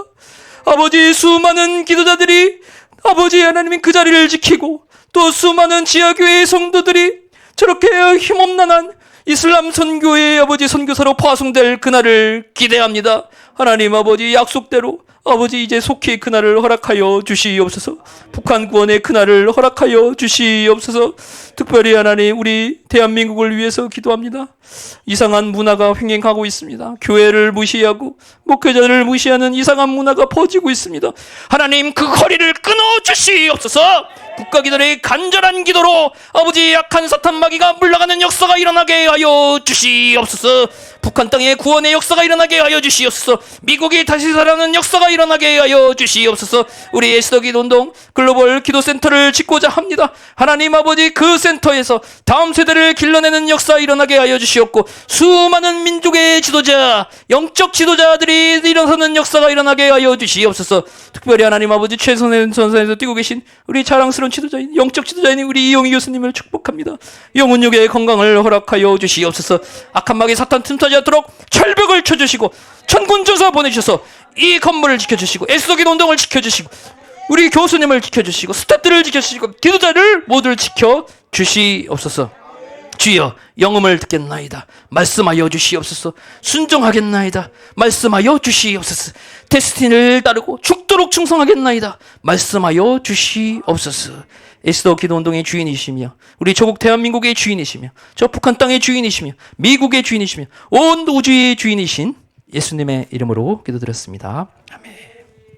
아버지 수많은 기도자들이 아버지 하나님이 그 자리를 지키고 또 수많은 지하교회의 성도들이 저렇게 힘없나난 이슬람 선교의 아버지 선교사로 파송될 그날을 기대합니다. 하나님 아버지 약속대로 아버지 이제 속히 그날을 허락하여 주시옵소서. 북한 구원의 그날을 허락하여 주시옵소서. 특별히 하나님 우리 대한민국을 위해서 기도합니다. 이상한 문화가 횡행하고 있습니다. 교회를 무시하고 목회자를 무시하는 이상한 문화가 퍼지고 있습니다. 하나님 그 허리를 끊어 주시옵소서. 국가기도의 간절한 기도로 아버지 약한 사탄 마귀가 물러가는 역사가 일어나게 하여 주시옵소서. 북한 땅에 구원의 역사가 일어나게 하여 주시옵소서. 미국이 다시 살아나는 역사가 일어나게 하여 주시옵소서. 우리 에스더 기도운동 글로벌 기도센터를 짓고자 합니다. 하나님 아버지, 그 센터에서 다음 세대를 길러내는 역사 일어나게 하여 주시옵고, 수많은 민족의 지도자, 영적 지도자들이 일어서는 역사가 일어나게 하여 주시옵소서. 특별히 하나님 아버지, 최선의 전선에서 뛰고 계신 우리 자랑스러운 지도자인, 영적 지도자인 우리 이용희 교수님을 축복합니다. 영혼육의 건강을 허락하여 주시옵소서. 악한 마귀 사탄 틈타지 않도록 철벽을 쳐주시고, 천군 전사 보내주셔서 이 건물을 지켜주시고, 에스더 기도운동을 지켜주시고, 우리 교수님을 지켜주시고, 스태프들을 지켜주시고, 기도자를 모두를 지켜주시옵소서. 주여, 영음을 듣겠나이다. 말씀하여 주시옵소서. 순종하겠나이다. 말씀하여 주시옵소서. 데스티니를 따르고 죽도록 충성하겠나이다. 말씀하여 주시옵소서. 에스더 기도운동의 주인이시며, 우리 조국 대한민국의 주인이시며, 저 북한 땅의 주인이시며, 미국의 주인이시며, 온 우주의 주인이신 예수님의 이름으로 기도드렸습니다. 아멘.